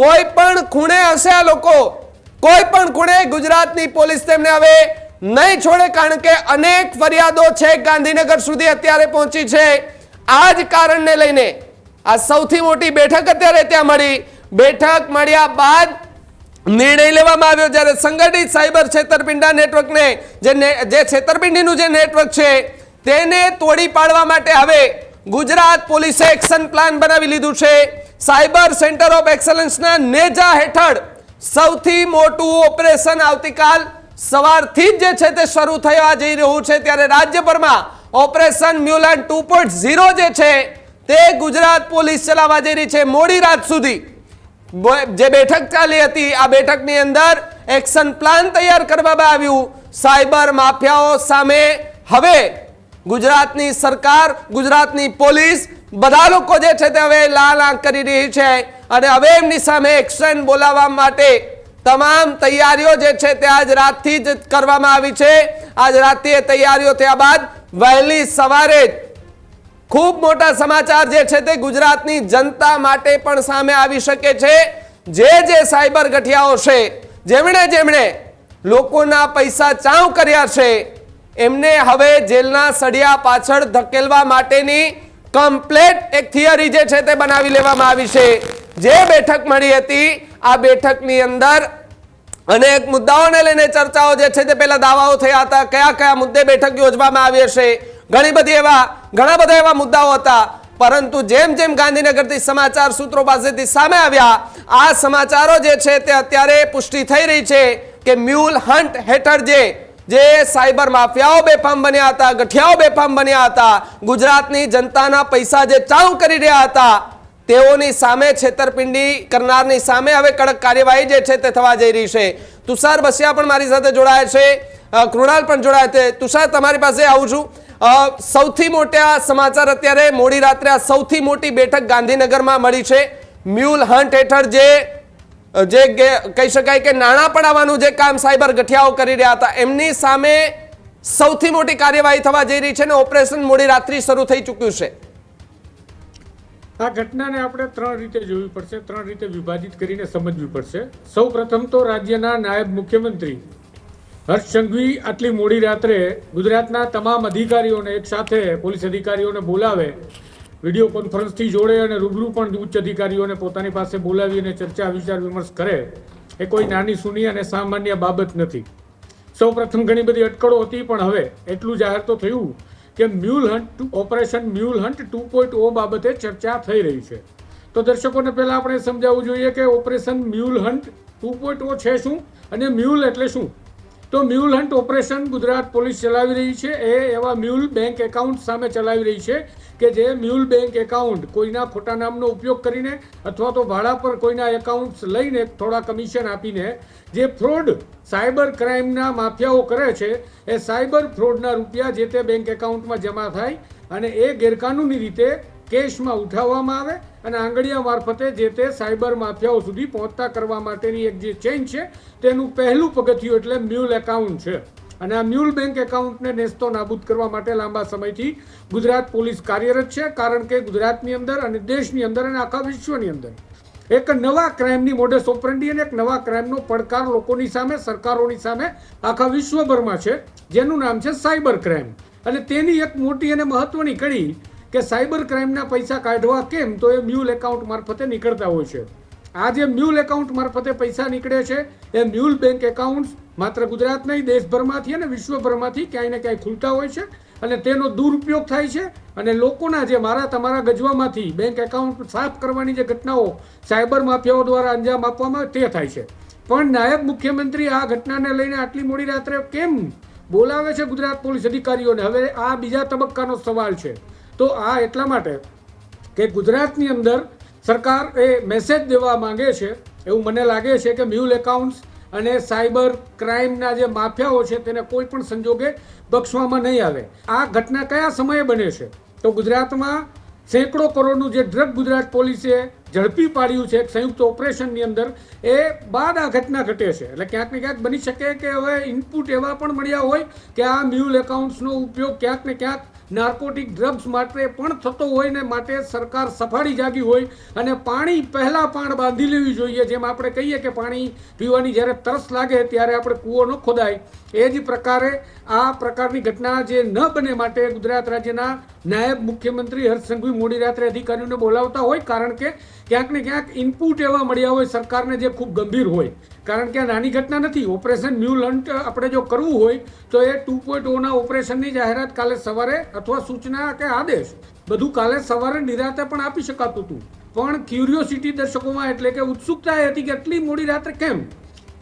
કોઈ પણ ખૂણે હશે આ લોકો, કોઈ પણ ખૂણે ગુજરાતની પોલીસ તેમને હવે નહીં છોડે, કારણ કે અનેક ફરિયાદો છે ગાંધીનગર સુધી અત્યારે પહોંચી છે. આ જ કારણને લઈને આ સૌથી મોટી બેઠક અત્યારે ત્યાં મળી. બેઠક મળ્યા બાદ નિર્ણય લેવામાં આવ્યો, જ્યારે સંગઠિત સાયબર છેતરપિંડા નેટવર્કને જે છેતરપિંડીનું જે નેટવર્ક છે તેને તોડી પાડવા માટે હવે ગુજરાત પોલીસે એક્શન પ્લાન બનાવી લીધું છે. સાયબર સેન્ટર ઓફ એક્સલન્સના નેજા હેઠળ સૌથી મોટું ઓપરેશન આવતીકાલ સવારથી જ જે છે તે શરૂ થવા જઈ રહ્યું છે. ત્યારે રાજ્યભરમાં ઓપરેશન મ્યુલન 2.0 જે છે તે ગુજરાત પોલીસ ચલાવવા જઈ રહી છે. મોડી રાત સુધી જે બેઠક ચાલી હતી આ બેઠકની અંદર એક્શન પ્લાન તૈયાર કરવામાં આવ્યું. સાયબર માફિયાઓ સામે હવે ગુજરાતની સરકાર, ગુજરાતની પોલીસ બધા લોકો જે છે તે હવે લાલ આંખ કરી રહી છે અને હવે એમની સામે એક્શન બોલાવવા માટે તમામ તૈયારીઓ જે છે તે આજ રાતથી જ કરવામાં આવી છે. આજ રાતથી એ તૈયારીઓ થયા બાદ વહેલી સવારે જ ખૂબ મોટા સમાચાર જે છે તે ગુજરાતની જનતા માટે પણ સામે આવી શકે છે. જે સાયબર ગઠિયાઓ છે, જેમણે લોકોના પૈસા ચાઉ કર્યા છે, એમને હવે જેલના સળિયા પાછળ ધકેલવા માટેની કમ્પ્લેટ એક થિયરી જે છે તે બનાવી લેવામાં આવી છે. જે બેઠક મળી હતી આ બેઠકની અંદર અનેક મુદ્દાઓને લઈને ચર્ચાઓ જે છે તે પહેલા દાવાઓ થયા હતા, કયા કયા મુદ્દે બેઠક યોજવામાં આવી હશે. ઘણા બધા એવા મુદ્દાઓ હતા, પરંતુ જેમ જેમ ગાંધીનગરથી સમાચાર સૂત્રો પાસેથી સામે આવ્યા આ સમાચારો જે છે તે અત્યારે પુષ્ટિ થઈ રહી છે કે મ્યુલ હન્ટ હેઠળ જે સાયબર માફિયાઓ બેફામ બન્યા હતા, ગઠિયાઓ બેફામ બન્યા હતા, ગુજરાતની જનતાના પૈસા જે ચાઉ કરી રહ્યા હતા, તેઓની સામે, છેતરપિંડી કરનારની સામે હવે કડક કાર્યવાહી જે છે તે થવા જઈ રહી છે. તુષાર બસિયા પણ મારી સાથે જોડાયા છે, કૃણાલ પણ જોડાયા છે. તુષાર, તમારી પાસે આવું છું. સૌથી મોટા સમાચાર અત્યારે મોડી રાત્રે આ સૌથી મોટી બેઠક ગાંધીનગરમાં મળી છે. મ્યુલ હન્ટ હેઠળ જે કહી શકાય કે નાણાં પડાવવાનું જે કામ સાયબર ગઠિયાઓ કરી રહ્યા હતા એમની સામે સૌથી મોટી કાર્યવાહી થવા જઈ રહી છે અને ઓપરેશન મોડી રાત્રિ શરૂ થઈ ચૂક્યું છે. આ ઘટનાને આપણે ત્રણ રીતે જોવી પડશે, ત્રણ રીતે વિભાજિત કરીને સમજવી પડશે. સૌ પ્રથમ તો રાજ્યના નાયબ મુખ્યમંત્રી હર્ષ સંઘવી આટલી મોડી રાત્રે ગુજરાતના તમામ અધિકારીઓને એક સાથે, પોલીસ અધિકારીઓને બોલાવે, વિડીયો કોન્ફરન્સથી જોડે અને રૂબરૂ પણ ઉચ્ચ અધિકારીઓને પોતાની પાસે બોલાવી અને ચર્ચા વિચાર વિમર્શ કરે એ કોઈ નાની સૂની અને સામાન્ય બાબત નથી. સૌ પ્રથમ ઘણી બધી અટકળો હતી, પણ હવે એટલું જાહેર તો થયું કે ઓપરેશન મ્યુલ હન્ટ 2.0 બાબતે ચર્ચા થઈ રહી છે. તો દર્શકોને પહેલા આપણે સમજાવવું જોઈએ કે ઓપરેશન મ્યુલ હન્ટ 2.0 છે શું અને મ્યુલ એટલે શું. તો mule hunt operation Gujarat police ચલાવી રહી છે. એ એવા મ્યુલ બેંક એકાઉન્ટ સામે ચલાવી રહી છે કે જે મ્યુલ બેંક એકાઉન્ટ કોઈના ખોટા નામનો ઉપયોગ કરીને અથવા તો ભાડા પર કોઈના એકાઉન્ટ્સ લઈને થોડા કમિશન આપીને જે ફ્રોડ સાયબર ક્રાઇમના માફિયાઓ કરે છે એ સાયબર ફ્રોડના રૂપિયા જે તે બેંક એકાઉન્ટમાં જમા થાય અને એ ગેરકાનૂની રીતે કેશમાં ઉઠાવવામાં આવે અને આંગળીયા મારફતે જે તે સાયબર માફિયાઓ સુધી પહોંચતા કરવા માટેની એક જે ચેઇન છે તેનું પહેલું પગથિયું એટલે મ્યુલ એકાઉન્ટ છે. અને આ મ્યુલ બેંક એકાઉન્ટને નેસ્તો નાબૂદ કરવા માટે લાંબા સમયથી ગુજરાત પોલીસ કાર્યરત છે, કારણ કે ગુજરાતની અંદર અને દેશની અંદર અને આખા વિશ્વની અંદર એક નવા ક્રાઇમની મોડસ ઓપરેન્ડી અને એક નવા ક્રાઇમનો પડકાર લોકોની સામે, સરકારોની સામે આખા વિશ્વભરમાં છે, જેનું નામ છે સાયબર ક્રાઇમ. અને તેની એક મોટી અને મહત્વની કડી કે સાયબર ક્રાઇમના પૈસા કાઢવા કેમ, તો એ મ્યુલ એકાઉન્ટ મારફતે નીકળતા હોય છે. આ જે મ્યુલ એકાઉન્ટ મારફતે પૈસા નીકળે છે એ મ્યુલ બેંક એકાઉન્ટ માત્ર ગુજરાત નહીં, દેશભરમાંથી અને વિશ્વભરમાંથી ક્યાંય ને ક્યાંય ખુલતા હોય છે અને તેનો દુરુપયોગ થાય છે અને લોકોના જે મારા તમારા ગજવામાંથી બેંક એકાઉન્ટ સાફ કરવાની જે ઘટનાઓ સાયબર માફિયાઓ દ્વારા અંજામ આપવામાં આવે તે થાય છે. પણ નાયબ મુખ્યમંત્રી આ ઘટનાને લઈને આટલી મોડી રાત્રે કેમ બોલાવે છે ગુજરાત પોલીસ અધિકારીઓને? હવે આ બીજા તબક્કાનો સવાલ છે. તો આ એટલા માટે કે ગુજરાતની અંદર સરકાર એ મેસેજ દેવા માંગે છે, એવું મને લાગે છે કે મ્યુલ એકાઉન્ટ્સ અને સાયબર ક્રાઇમના જે માફિયાઓ છે તેને કોઈ પણ સંજોગે બક્ષવામાં નહીં આવે. આ ઘટના કયા સમયે બને છે? તો ગુજરાતમાં સેંકડો કરોડનું જે ડ્રગ ગુજરાત પોલીસે ઝડપી પાડ્યું છે એક સંયુક્ત ઓપરેશનની અંદર, એ બાદ આ ઘટના ઘટે છે. એટલે ક્યાંક ને ક્યાંક બની શકે કે હવે ઇનપુટ એવા પણ મળ્યા હોય કે આ મ્યુલ એકાઉન્ટ્સનો ઉપયોગ ક્યાંક ને ક્યાંક નાર્કોટિક ડ્રગ્સ માટે પણ થતો હોય ને માટે સરકાર સફાળી જાગી હોય અને પાણી પહેલા પાણ બાંધી લેવી જોઈએ. જેમ આપણે કહીએ કે પાણી પીવાની જ્યારે તરસ લાગે ત્યારે આપણે કૂવો ન ખોદાય, એ જ પ્રકારે આ પ્રકારની ઘટના જે ન બને માટે ગુજરાત રાજ્યના નાયબ મુખ્યમંત્રી હર્ષ સંઘવી મોડી રાત્રે અધિકારીઓને બોલાવતા હોય. કારણ કે ક્યાંક ને ક્યાંક ઇનપુટ એવા મળ્યા હોય સરકારને જે ખૂબ ગંભીર હોય. કારણ કે આ નાની ઘટના નથી. ઓપરેશન મ્યુલ હન્ટ આપણે જો કરવું હોય તો એ 2.0ના ઓપરેશનની જાહેરાત કાલે સવારે અથવા સૂચના કે આદેશ બધું કાલે સવારે નિરાતે પણ આપી શકાતું હતું. પણ ક્યુરિયોસિટી દર્શકોમાં એટલે કે ઉત્સુકતા એ હતી કે એટલી મોડી રાત્રે કેમ?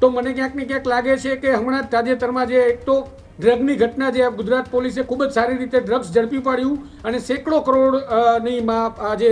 તો મને ક્યાંક ને ક્યાંક લાગે છે કે હમણાં જ તાજેતરમાં જે એક તો ડ્રગની ઘટના જે ગુજરાત પોલીસે ખૂબ જ સારી રીતે ડ્રગ્સ ઝડપી પાડ્યું અને સેંકડો કરોડની જે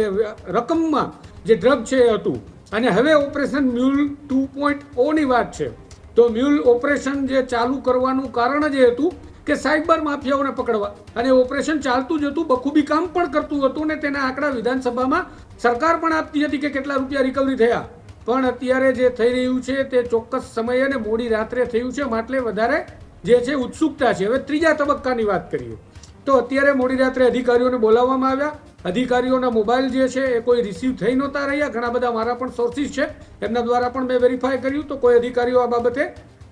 રકમમાં જે ડ્રગ છે એ હતું. અને હવે ઓપરેશન મ્યુલ 2.0ની વાત છે. તો મ્યુલ ઓપરેશન જે ચાલુ કરવાનું કારણ જ એ હતું કે સાયબર માફિયાઓને પકડવા, અને ઓપરેશન ચાલતું જ હતું, બખૂબી કામ પણ કરતું હતું ને તેના આંકડા વિધાનસભામાં સરકાર પણ આપતી હતી કે કેટલા રૂપિયા રિકવરી થયા. પણ અત્યારે જે થઈ રહ્યું છે તે ચોક્કસ સમયે અને મોડી રાત્રે થયું છે, માટે વધારે જે છે ઉત્સુકતા છે. હવે ત્રીજા તબક્કાની વાત કરીએ તો અત્યારે મોડી રાત્રે અધિકારીઓને બોલાવવામાં આવ્યા. અધિકારીઓના મોબાઈલ જે છે એ કોઈ રિસીવ થઈ નહોતા રહ્યા. ઘણા બધા મારા પણ સોર્સિસ છે, એમના દ્વારા પણ મેં વેરીફાઈ કર્યું તો કોઈ અધિકારીઓ આ બાબતે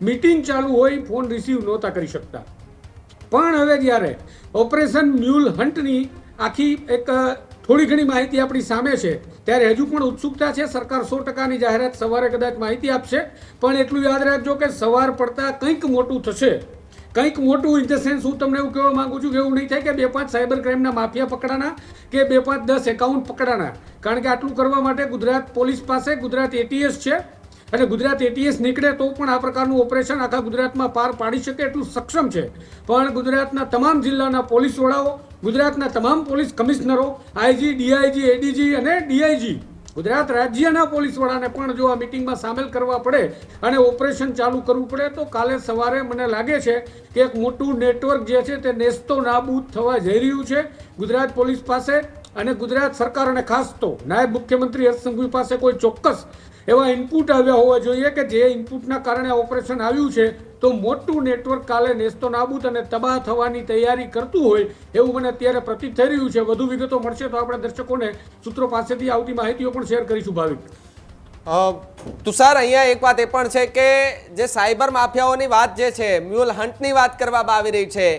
મીટિંગ ચાલુ હોય ફોન રિસીવ નહોતા કરી શકતા. પણ હવે જ્યારે ઓપરેશન મ્યુલ હન્ટની આખી એક થોડી ઘણી માહિતી આપણી સામે છે ત્યારે હજુ પણ ઉત્સુકતા છે. સરકાર 100%ની જાહેરાત સવારે કદાચ માહિતી આપશે, પણ એટલું યાદ રાખજો કે સવાર પડતા કંઈક મોટું થશે. કંઈક મોટું ઇન ધ સેન્સ હું તમને એવું કહેવા માંગુ છું કે એવું નહીં થાય કે 2-5 સાયબર ક્રાઇમના માફિયા પકડાના કે 2-5-10 એકાઉન્ટ પકડાના. કારણ કે આટલું કરવા માટે ગુજરાત પોલીસ પાસે ગુજરાત એટીએસ છે અને ગુજરાત એટીએસ નીકળે તો પણ આ પ્રકારનું ઓપરેશન આખા ગુજરાતમાં પાર પાડી શકે એટલું સક્ષમ છે. પણ ગુજરાતના તમામ જિલ્લાના પોલીસ વડાઓ, ગુજરાતના તમામ પોલીસ કમિશનરો, આઈજી, ડીઆઈજી, એડીજી અને ડીઆઈજી, ગુજરાત રાજ્યના પોલીસ વડાને પણ જો આ મિટિંગમાં સામેલ કરવા પડે અને ઓપરેશન ચાલુ કરવું પડે તો કાલે સવારે મને લાગે છે કે એક મોટું નેટવર્ક જે છે તે નેસ્તો નાબૂદ થવા જઈ રહ્યું છે ગુજરાત પોલીસ પાસે. અને ગુજરાત સરકાર અને ખાસ તો નાયબ મુખ્યમંત્રી હર્ષ સંઘવી પાસે કોઈ ચોક્કસ એવા ઇનપુટ આવ્યા હોવા જોઈએ કે જે ઇનપુટના કારણે ઓપરેશન આવ્યું છે તો મોટું નેટવર્ક કાલે નેસ્તો નાબૂદ અને તબાહ થવાની તૈયારી કરતું હોય એવું મને અત્યારે પ્રતીત થઈ રહ્યું છે. વધુ વિગતો મળશે તો આપણે દર્શકોને સૂત્રો પાસેથી આવતી માહિતીઓ પણ શેર કરીશું. ભાવિક તુષાર, અહીંયા એક વાત એ પણ છે કે જે સાયબર માફિયાઓની વાત જે છે, મ્યુલ હન્ટની વાત કરવામાં આવી રહી છે.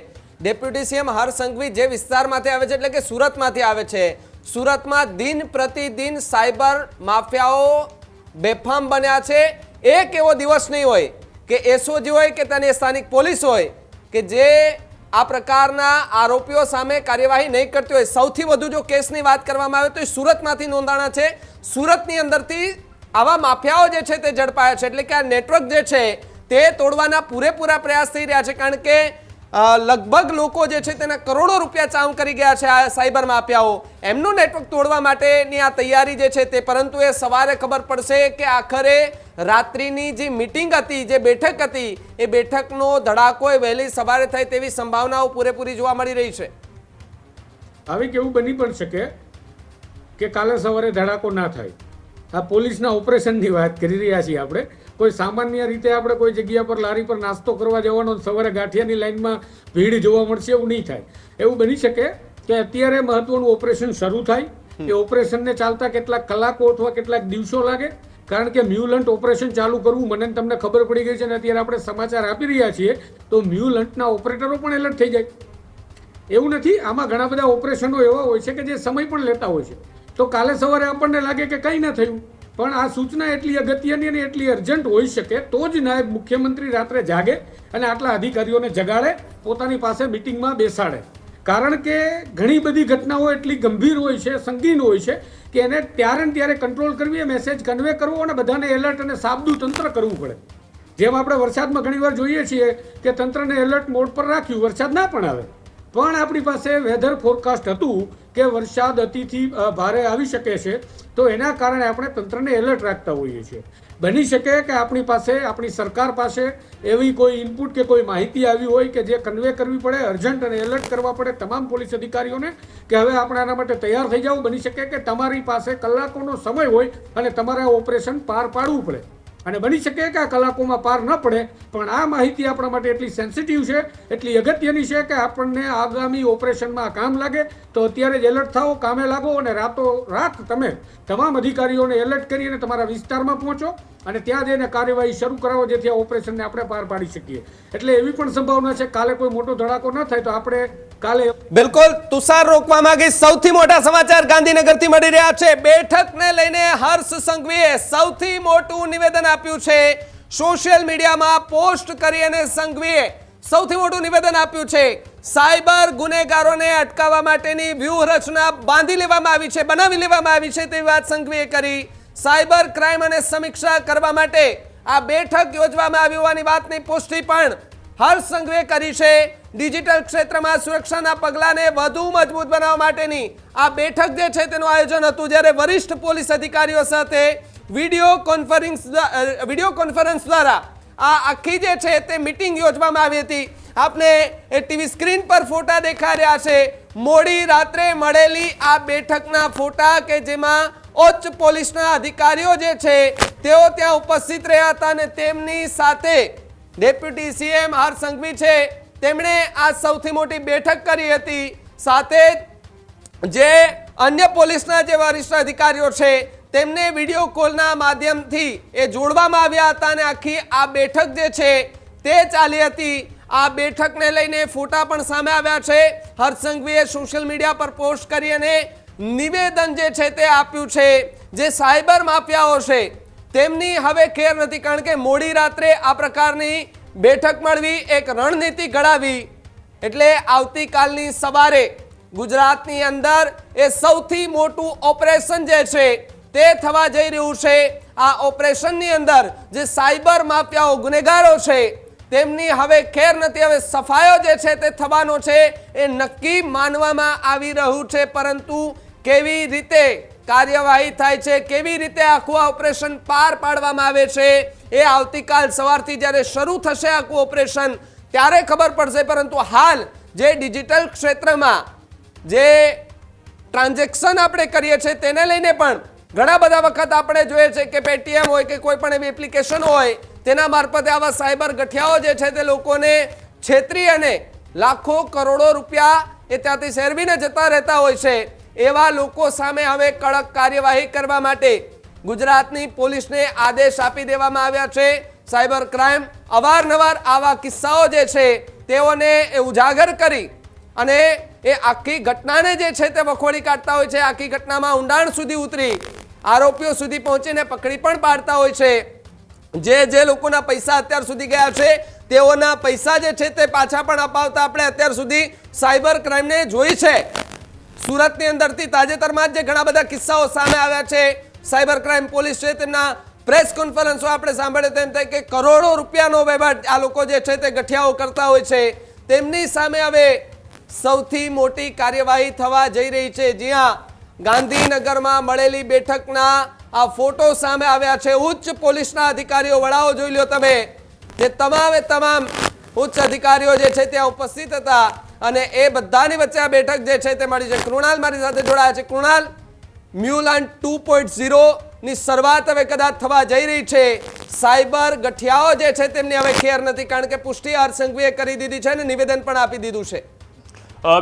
ડેપ્યુટી સીએમ હર્ષ સંઘવી જે વિસ્તારમાંથી આવે છે એટલે કે સુરતમાંથી આવે છે, સુરતમાં દિન પ્રતિદિન સાયબર માફિયાઓ બેફામ બન્યા છે. એક એવો દિવસ નહીં હોય કે એસઓજી હોય કે ત્યાંની સ્થાનિક પોલીસ હોય કે જે આ પ્રકારના આરોપીઓ સામે કાર્યવાહી નહીં કરતી હોય. સૌથી વધુ જો કેસની વાત કરવામાં આવે તો એ સુરતમાંથી નોંધાણા છે. સુરતની અંદરથી આવા માફિયાઓ જે છે તે ઝડપાયા છે. એટલે કે આ નેટવર્ક જે છે તે તોડવાના પૂરેપૂરા પ્રયાસ થઈ રહ્યા છે. કારણ કે લગભગ લોકો જે છે તેના કરોડો રૂપિયા ચાઉં કરી ગયા છે આ સાયબર માફિયાઓ. એમનું નેટવર્ક તોડવા માટેની આ તૈયારી જે છે તે, પરંતુ એ સવારે ખબર પડશે કે આખરે રાત્રિની જે મીટિંગ હતી, જે બેઠક હતી, એ બેઠકનો ધડાકો એ વહેલી સવારે થાય તેવી સંભાવનાઓ પૂરેપૂરી જોવા મળી રહી છે. આવી કેવું બની પણ શકે કે કાલે સવારે ધડાકો ના થાય. આ પોલીસના ઓપરેશનની વાત કરી રહ્યા છીએ આપણે. કોઈ સામાન્ય રીતે આપણે કોઈ જગ્યા પર લારી પર નાસ્તો કરવા જવાનો સવારે ગાંઠિયાની લાઈનમાં ભીડ જોવા મળશે એવું નહીં થાય. એવું બની શકે કે અત્યારે મહત્વનું ઓપરેશન શરૂ થાય, એ ઓપરેશનને ચાલતા કેટલાક કલાકો અથવા કેટલાક દિવસો લાગે. કારણ કે મ્યુલન્ટ ઓપરેશન ચાલુ કરવું મને તમને ખબર પડી ગઈ છે અને અત્યારે આપણે સમાચાર આપી રહ્યા છીએ તો મ્યુલન્ટના ઓપરેટરો પણ એલર્ટ થઈ જાય. એવું નથી, આમાં ઘણા બધા ઓપરેશનો એવા હોય છે કે જે સમય પણ લેતા હોય છે. તો કાલે સવારે આપણને લાગે કે કંઈ ન થયું, પણ આ સૂચના એટલી અગત્યની અને એટલી અર્જન્ટ હોઈ શકે તો જ નાયબ મુખ્યમંત્રી રાત્રે જાગે અને આટલા અધિકારીઓને જગાડે, પોતાની પાસે મિટિંગમાં બેસાડે. કારણ કે ઘણી બધી ઘટનાઓ એટલી ગંભીર હોય છે, સંગીન હોય છે કે એને ત્યારે ને ત્યારે કંટ્રોલ કરવી, એ મેસેજ કન્વે કરવો અને બધાને એલર્ટ અને સાબદું તંત્ર કરવું પડે. જેમ આપણે વરસાદમાં ઘણીવાર જોઈએ છીએ કે તંત્રને એલર્ટ મોડ પર રાખ્યું, વરસાદ ના પણ આવે, પણ આપણી પાસે વેધર ફોરકાસ્ટ હતું કે વરસાદ અતિથી ભારે આવી શકે છે, તો એના કારણે આપણે તંત્રને એલર્ટ રાખતા હોઈએ છીએ. બની શકે કે આપણી પાસે, આપણી સરકાર પાસે એવી કોઈ ઇનપુટ કે કોઈ માહિતી આવી હોય કે જે કન્વે કરવી પડે, અર્જન્ટ અને એલર્ટ કરવા પડે તમામ પોલીસ અધિકારીઓને કે હવે આપણે આના માટે તૈયાર થઈ જાવ. બની શકે કે તમારી પાસે કલાકોનો સમય હોય અને તમારે આ ઓપરેશન પાર પાડવું પડે, અને બની શકે કે આ કલાકોમાં પાર ન પડે, પણ આ માહિતી આપણા માટે એટલી સેન્સિટિવ છે, એટલી અગત્યની છે કે આપણને આગામી ઓપરેશનમાં કામ લાગે. તો અત્યારે જ એલર્ટ થાઓ, કામે લાગો અને રાત તમે તમામ અધિકારીઓને એલર્ટ કરી અને તમારા વિસ્તારમાં પહોંચો અને ત્યાં જઈને કાર્યવાહી શરૂ કરાવો, જેથી આ ઓપરેશનને આપણે પાર પાડી શકીએ. એટલે એવી પણ સંભાવના છે કાલે કોઈ મોટો ધડાકો ન થાય તો આપણે કાલે બિલકુલ તુષાર રોકવા માંગી સૌથી મોટા સમાચાર ગાંધીનગરથી મળી રહ્યા છે. બેઠકને લઈને હર્ષ સંઘવીએ સૌથી મોટું નિવેદન આપ્યું છે. સોશિયલ મીડિયામાં પોસ્ટ કરી અને સંઘવીએ સૌથી મોટું નિવેદન આપ્યું છે. સાયબર ગુનેગારોને અટકાવવા માટેની વ્યૂહરચના બાંધી લેવામાં આવી છે, બનાવી લેવામાં આવી છે તેવી વાત સંઘવીએ કરી. સાયબર ક્રાઇમ અને સમીક્ષા કરવા માટે આ બેઠક યોજવામાં આવી હોવાની વાતની પુષ્ટિ પણ હર્ષ સંઘવીએ કરી છે. ડિજિટલ ક્ષેત્રમાં સુરક્ષાના પગલાંને વધુ મજબૂત બનાવવા માટેની આ બેઠક જે છે તેનું આયોજન હતું, જ્યારે વરિષ્ઠ પોલીસ અધિકારીઓ સાથે વિડીયો કોન્ફરન્સ દ્વારા આ આખી જે છે તે મીટિંગ યોજવામાં આવી હતી. આપને એ ટીવી સ્ક્રીન પર ફોટા દેખાઈ રહ્યા છે. મોડી રાત્રે મળેલી આ બેઠકના ફોટા કે જેમાં ઉચ્ચ પોલીસના અધિકારીઓ જે છે તેઓ ત્યાં ઉપસ્થિત રહ્યા હતા અને તેમની સાથે ડેપ્યુટી સીએમ હર્ષ સંઘવી છે, તેમણે આ સૌથી મોટી બેઠક કરી હતી. સાથે જે અન્ય પોલીસના જે વરિષ્ઠ અધિકારીઓ છે તેમને વિડીયો કોલના માધ્યમથી એ જોડવામાં આવ્યા હતા અને આખી આ બેઠક જે છે તે ચાલી હતી. આ બેઠકને લઈને ફોટા પણ સામે આવ્યા છે. હર્ષ સંઘવીએ સોશિયલ મીડિયા પર પોસ્ટ કરી અને નિવેદન જે છે તે આપ્યું છે. જે સાયબર માફિયાઓ છે તેમની હવે ખેર નથી, કારણ કે મોડી રાત્રે આ પ્રકારની બેઠક મળવી, એક રણનીતિ ઘડાવી, એટલે આવતીકાલની સવારે ગુજરાતની અંદર એ સૌથી મોટું ઓપરેશન જે છે તે થવા જઈ રહ્યું છે. આ ઓપરેશનની અંદર જે સાયબર માફિયાઓ ગુનેગારો છે તેમની હવે ખેર નથી, હવે સફાયો જે છે તે થવાનો છે એ નક્કી માનવામાં આવી રહ્યું છે. પરંતુ કેવી રીતે કાર્યવાહી થાય છે, કેવી રીતે આખું ઓપરેશન પાર પાડવામાં આવે છે એ આવતીકાલ સવારથી જ્યારે શરૂ થશે આખું ઓપરેશન ત્યારે ખબર પડશે. પરંતુ હાલ જે ડિજિટલ ક્ષેત્રમાં જે ટ્રાન્ઝેક્શન આપણે કરીએ છીએ તેને લઈને પણ ઘણા બધા વખત આપણે જોઈએ છે કે પેટીએમ હોય કે કોઈ પણ એવી એપ્લિકેશન હોય તેના મારફતે આવા સાયબર ગઠિયાઓ જે છે તે લોકોને છેતરી અને લાખો કરોડો રૂપિયા એ ત્યાંથી શેરવીને જતા રહેતા હોય છે. એવા લોકો સામે હવે કડક કાર્યવાહી કરવા માટે ગુજરાતની પોલીસને આદેશ આપી દેવામાં આવ્યા છે. સાયબર ક્રાઇમ અવારનવાર આવા કિસ્સાઓ જે છે તેઓને ઉજાગર કરી અને એ આખી ઘટનાને જે છે તે વખોડી કાઢતા હોય છે. આખી ઘટનામાં ઊંડાણ સુધી ઉતરી આરોપીઓ સુધી પહોંચીને પકડી પણ પાડતા હોય છે. જે લોકોના પૈસા અત્યાર સુધી ગયા છે તેઓના પૈસા જે છે તે પાછા પણ અપાવતા આપણે અત્યાર સુધી સાયબર ક્રાઇમને જોઈ છે. સુરતની અંદરથી તાજેતરમાં જે ઘણા બધા કિસ્સાઓ સામે આવ્યા છે. સાયબર ક્રાઇમ પોલીસ છે તેમના પ્રેસ કોન્ફરન્સો આપણે સાંભળે તેમ થાય કે કરોડો રૂપિયાનો વહીવટ આ લોકો જે છે તે ગઠિયાઓ કરતા હોય છે. તેમની સામે હવે સૌથી મોટી કાર્યવાહી થવા જઈ રહી છે. જ્યાં ગાંધીનગરમાં મળેલી બેઠકના આ ફોટો સામે આવ્યા છે. ઉચ્ચ પોલીસના અધિકારીઓ, વડાઓ જોઈ લો તમે, જે તમામે તમામ ઉચ્ચ અધિકારીઓ જે છે ત્યાં ઉપસ્થિત હતા અને એ બધાની વચ્ચે આ બેઠક જે છે તે મળી છે. કૃણાલ મારી સાથે જોડાયા છે. કૃણાલ, મ્યુલન્ટ 2.0 ની શરૂઆત હવે કદાચ થવા જઈ રહી છે. સાયબર ગઠિયાઓ જે છે તેમની હવે ખેર નથી, કારણ કે પુષ્ટિ હર્ષ સંઘવીએ કરી દીધી છે અને નિવેદન પણ આપી દીધું છે.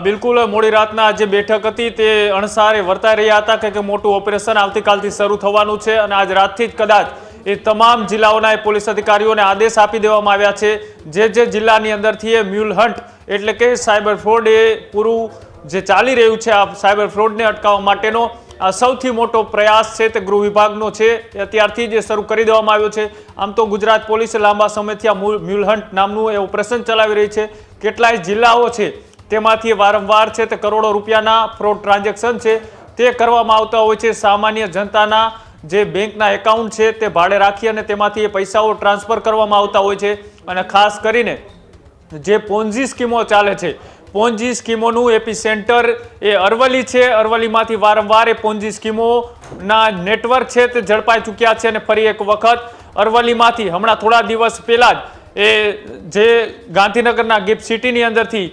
બિલકુલ મોડી રાતના જે બેઠક હતી તે અણસારે વર્તાઈ રહ્યા હતા કે મોટું ઓપરેશન આવતીકાલથી શરૂ થવાનું છે અને આજ રાતથી જ કદાચ એ તમામ જિલ્લાઓના પોલીસ અધિકારીઓને આદેશ આપી દેવામાં આવ્યા છે. જે જિલ્લાની અંદરથી એ મ્યુલ હન્ટ એટલે કે સાયબર ફ્રોડ એ પૂરું જે ચાલી રહ્યું છે, આ સાયબર ફ્રોડને અટકાવવા માટેનો આ સૌથી મોટો પ્રયાસ છે તે ગૃહ વિભાગનો છે. એ અત્યારથી જ શરૂ કરી દેવામાં આવ્યો છે. આમ તો ગુજરાત પોલીસે લાંબા સમયથી આ મ્યુલ હન્ટ નામનું એ ઓપરેશન ચલાવી રહી છે. કેટલાય જિલ્લાઓ છે તેમાંથી વારંવાર છે તે કરોડો રૂપિયાના ફ્રોડ ટ્રાન્ઝેક્શન છે તે કરવામાં આવતા હોય છે. સામાન્ય જનતાના જે બેંકના એકાઉન્ટ છે તે ભાડે રાખી અને તેમાંથી એ પૈસાઓ ટ્રાન્સફર કરવામાં આવતા હોય છે. અને ખાસ કરીને જે પોન્જી સ્કીમો ચાલે છે, પોન્જી સ્કીમોનું એપી સેન્ટર એ અરવલ્લી છે. અરવલ્લીમાંથી વારંવાર એ પોન્જી સ્કીમોના નેટવર્ક છે તે ઝડપાઈ ચૂક્યા છે. અને ફરી એક વખત અરવલ્લીમાંથી હમણાં થોડા દિવસ પહેલા જ એ જે ગાંધીનગરના ગિફ્ટ સિટીની અંદરથી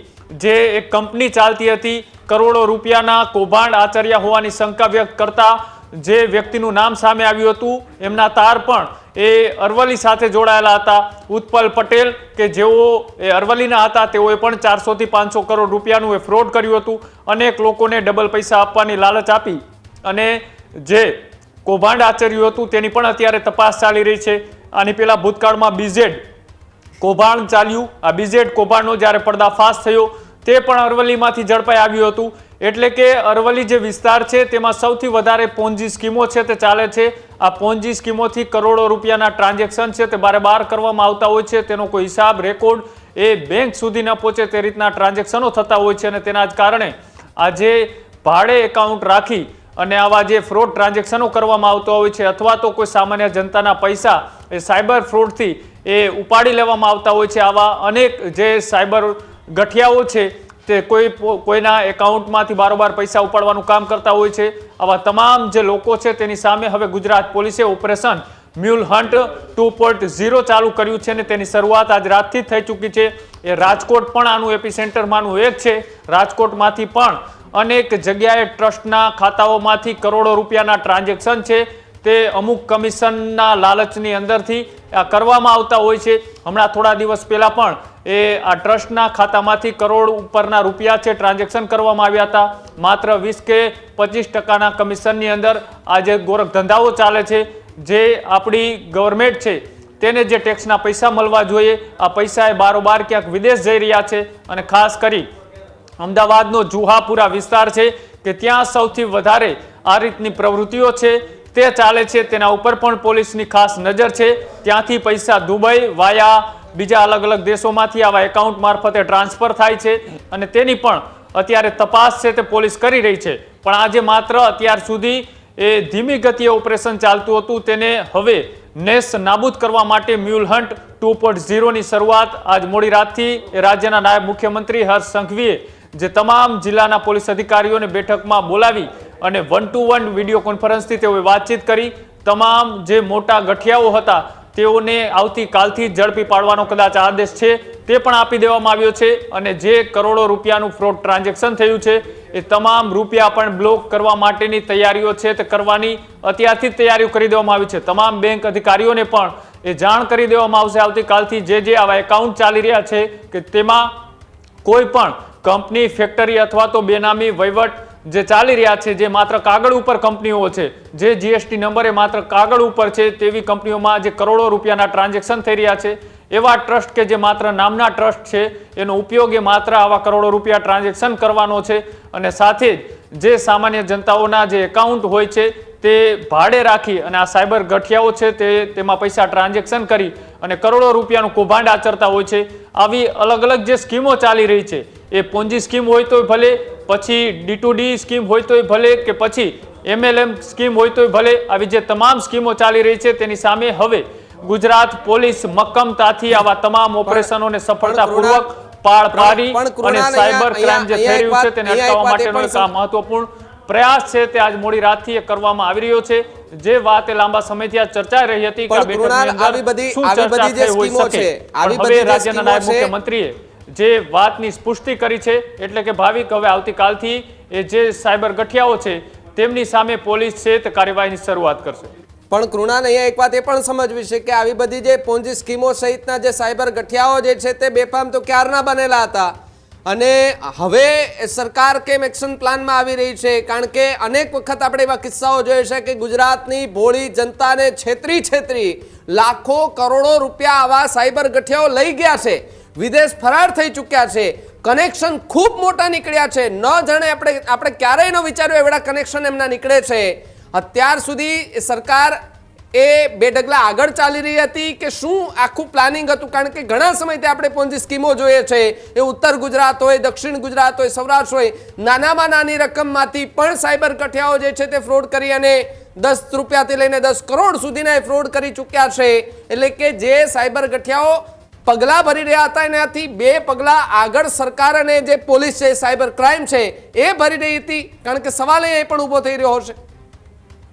જે એક કંપની ચાલતી હતી, કરોડો રૂપિયાના કૌભાંડ આચર્યા હોવાની શંકા વ્યક્ત કરતા જે વ્યક્તિનું નામ સામે આવ્યું હતું, એમના તાર પણ એ અરવલ્લી સાથે જોડાયેલા હતા. ઉત્પલ પટેલ કે જેઓ એ અરવલ્લીના હતા, તેઓએ પણ 400 થી 500 કરોડ રૂપિયાનું એ ફ્રોડ કર્યું હતું. અનેક લોકોને ડબલ પૈસા આપવાની લાલચ આપી અને જે કૌભાંડ આચર્યું હતું તેની પણ અત્યારે તપાસ ચાલી રહી છે. આની પહેલા ભૂતકાળમાં બીઝેડ કૌભાંડ ચાલ્યું. આ બીઝેડ કૌભાંડનો જ્યારે પર્દાફાશ થયો તે પણ અરવલ્લીમાંથી ઝડપાઈ આવ્યું હતું. એટલે કે અરવલ્લી જે વિસ્તાર છે તેમાં સૌથી વધારે પોન્જી સ્કીમો છે તે ચાલે છે. આ પોન્જી સ્કીમોથી કરોડો રૂપિયાના ટ્રાન્ઝેક્શન છે તે બાર કરવામાં આવતા હોય છે. તેનો કોઈ હિસાબ રેકોર્ડ એ બેંક સુધી ન પહોંચે તે રીતના ટ્રાન્ઝેક્શનો થતા હોય છે. અને તેના જ કારણે આજે ભાડે એકાઉન્ટ રાખી અને આવા જે ફ્રોડ ટ્રાન્ઝેક્શનો કરવામાં આવતા હોય છે, અથવા તો કોઈ સામાન્ય જનતાના પૈસા એ સાયબર ફ્રોડથી એ ઉપાડી લેવામાં આવતા હોય છે. આવા અનેક જે સાયબર ગઠિયાઓ છે તે કોઈના એકાઉન્ટમાંથી બારોબાર પૈસા ઉપાડવાનું કામ કરતા હોય છે. આવા તમામ જે લોકો છે તેની સામે હવે ગુજરાત પોલીસે ઓપરેશન મ્યુલ હન્ટ 2.0 ચાલુ કર્યું છે અને તેની શરૂઆત આજ રાતથી થઈ ચૂકી છે. એ રાજકોટ પણ આનું એપી સેન્ટરમાંનું એક છે. રાજકોટમાંથી પણ અનેક જગ્યાએ ટ્રસ્ટના ખાતાઓમાંથી કરોડો રૂપિયાના ટ્રાન્ઝેક્શન છે તે અમુક કમિશનના લાલચની અંદરથી કરવામાં આવતા હોય છે. હમણાં થોડા દિવસ પહેલા પણ એ આ ટ્રસ્ટના ખાતામાંથી કરોડ ઉપરના રૂપિયા છે ટ્રાન્ઝેક્શન કરવામાં આવ્યા હતા. માત્ર 20 કે 25% કમિશનની અંદર આ જે ગોરખ ધંધાઓ ચાલે છે, જે આપણી ગવર્મેન્ટ છે તેને જે ટેક્સના પૈસા મળવા જોઈએ, આ પૈસા એ બારોબાર ક્યાંક વિદેશ જઈ રહ્યા છે. અને ખાસ કરી અમદાવાદનો જુહાપુરા વિસ્તાર છે કે ત્યાં સૌથી વધારે આ રીતની પ્રવૃત્તિઓ છે તે ચાલે છે. તેના ઉપર પણ પોલીસની ખાસ નજર છે. ત્યાંથી પૈસા દુબઈ વાયા બીજા અલગ અલગ દેશોમાંથી આવા એકાઉન્ટ મારફતે ટ્રાન્સફર થાય છે અને તેની પણ અત્યારે તપાસ છે તે પોલીસ કરી રહી છે. પણ આજે માત્ર અત્યાર સુધી એ ધીમી ગતિએ ઓપરેશન ચાલતું હતું, તેને હવે નેસ નાબૂદ કરવા માટે મ્યુલ હન્ટ 2.0 ની શરૂઆત આજ મોડી રાતથી રાજ્યના નાયબ મુખ્યમંત્રી હર્ષ સંઘવીએ જે તમામ જિલ્લાના પોલીસ અધિકારીઓને બેઠકમાં બોલાવી અને 1-to-1 વિડીયો કોન્ફરન્સથી તેઓએ વાતચીત કરી. તમામ જે મોટા ગઠિયાઓ હતા તેઓને આવતીકાલથી ઝડપી પાડવાનો કદાચ આદેશ છે તે પણ આપી દેવામાં આવ્યો છે. અને જે કરોડો રૂપિયાનું ફ્રોડ ટ્રાન્ઝેક્શન થયું છે એ તમામ રૂપિયા પણ બ્લોક કરવા માટેની તૈયારીઓ છે તે કરવાની અત્યારથી જ તૈયારીઓ કરી દેવામાં આવી છે. તમામ બેંક અધિકારીઓને પણ એ જાણ કરી દેવામાં આવશે આવતીકાલથી જે આવા એકાઉન્ટ ચાલી રહ્યા છે કે તેમાં કોઈ પણ કંપની, ફેક્ટરી અથવા તો બેનામી વહીવટ જે ચાલી રહ્યા છે, જે માત્ર કાગળ ઉપર કંપનીઓ છે, જે જીએસટી નંબર એ માત્ર કાગળ ઉપર છે તેવી કંપનીઓમાં જે કરોડો રૂપિયાના ટ્રાન્ઝેક્શન થઈ રહ્યા છે, એવા ટ્રસ્ટ કે જે માત્ર નામના ટ્રસ્ટ છે એનો ઉપયોગ એ માત્ર આવા કરોડો રૂપિયા ટ્રાન્ઝેક્શન કરવાનો છે. અને સાથે જ જે સામાન્ય જનતાઓના જે એકાઉન્ટ હોય છે તે ભાડે રાખી અને આ સાયબર ગઠિયાઓ છે તેમાં પૈસા ટ્રાન્ઝેક્શન કરી અને કરોડો રૂપિયાનું કૌભાંડ આચરતા હોય છે. આવી અલગ અલગ જે સ્કીમો ચાલી રહી છે, એ પોન્જી સ્કીમ હોય તોય ભલે, પછી D2D સ્કીમ હોય તોય ભલે, કે પછી MLM સ્કીમ હોય તોય ભલે, આવી જે તમામ સ્કીમો ચાલી રહી છે તેની સામે હવે ગુજરાત પોલીસ મક્કમતાથી આવા તમામ ઓપરેશનોને સફળતાપૂર્વક પાર પાડી અને સાયબર ક્રાઇમ જે થઈ રહ્યું છે તેને અટકાવવા માટેનો એક આ મહત્વપૂર્ણ પ્રયાસ છે તે આજ મોડી રાતથી એ કરવામાં આવી રહ્યો છે. જે વાત એ લાંબા સમયથી આ ચર્ચાઈ રહી હતી કે આ બેઠકની અંદર શું ચર્ચા થઈ હોઈ શકે, પણ હવે રાજ્યના નાયબ મુખ્યમંત્રીએ જે વાતની પુષ્ટિ કરી છે એટલે કે ભાવિક હવે આવતીકાલથી એ જે સાયબર ગઠિયાઓ છે તેમની સામે પોલીસ છે તે કાર્યવાહીની શરૂઆત કરશે. પણ કૃણાલ, અહીંયા એક વાત એ પણ સમજવી છે કે આવી બધી જે પોન્જી સ્કીમો સહિતના જે સાયબર ગઠિયાઓ જે છે તે બેફામ તો ક્યારના બનેલા હતા અને હવે સરકાર કેમ એક્શન પ્લાનમાં આવી રહી છે? કારણ કે અનેક વખત આપણે એવા કિસ્સાઓ જોયા છે કે ગુજરાતની ભોળી જનતાને છેતરી લાખો કરોડો રૂપિયા આવા સાયબર ગઠિયાઓ લઈ ગયા છે, વિદેશ ફરાર થઈ ચૂક્યા છે, કનેક્શન ખૂબ મોટા નીકળ્યા છે, ન જાણે આપણે ક્યારેય ન વિચાર્યું એવડા કનેક્શન એમના નીકળે છે. અત્યાર સુધી સરકાર એ બે ડગલા આગળ ચાલી રહી હતી કે શું આખું પ્લાનિંગ હતું? કારણ કે ઘણા સમયથી આપણે પોન્જી સ્કીમો જોઈએ છે, એ ઉત્તર ગુજરાત હોય, દક્ષિણ ગુજરાત હોય, સૌરાષ્ટ્ર હોય, નાનામાં નાની રકમમાંથી પણ સાયબર કઠિયાઓ જે છે તે ફ્રોડ કરી અને 10 રૂપિયાથી લઈને 10 કરોડ સુધીના એ ફ્રોડ કરી ચૂક્યા છે. એટલે કે જે સાયબર કઠિયાઓ પગલાં ભરી રહ્યા હતા એનાથી 2 પગલાં આગળ સરકાર અને જે પોલીસ છે, સાયબર ક્રાઇમ છે, એ ભરી રહી હતી. કારણ કે સવાલ એ પણ ઊભો થઈ રહ્યો હશે.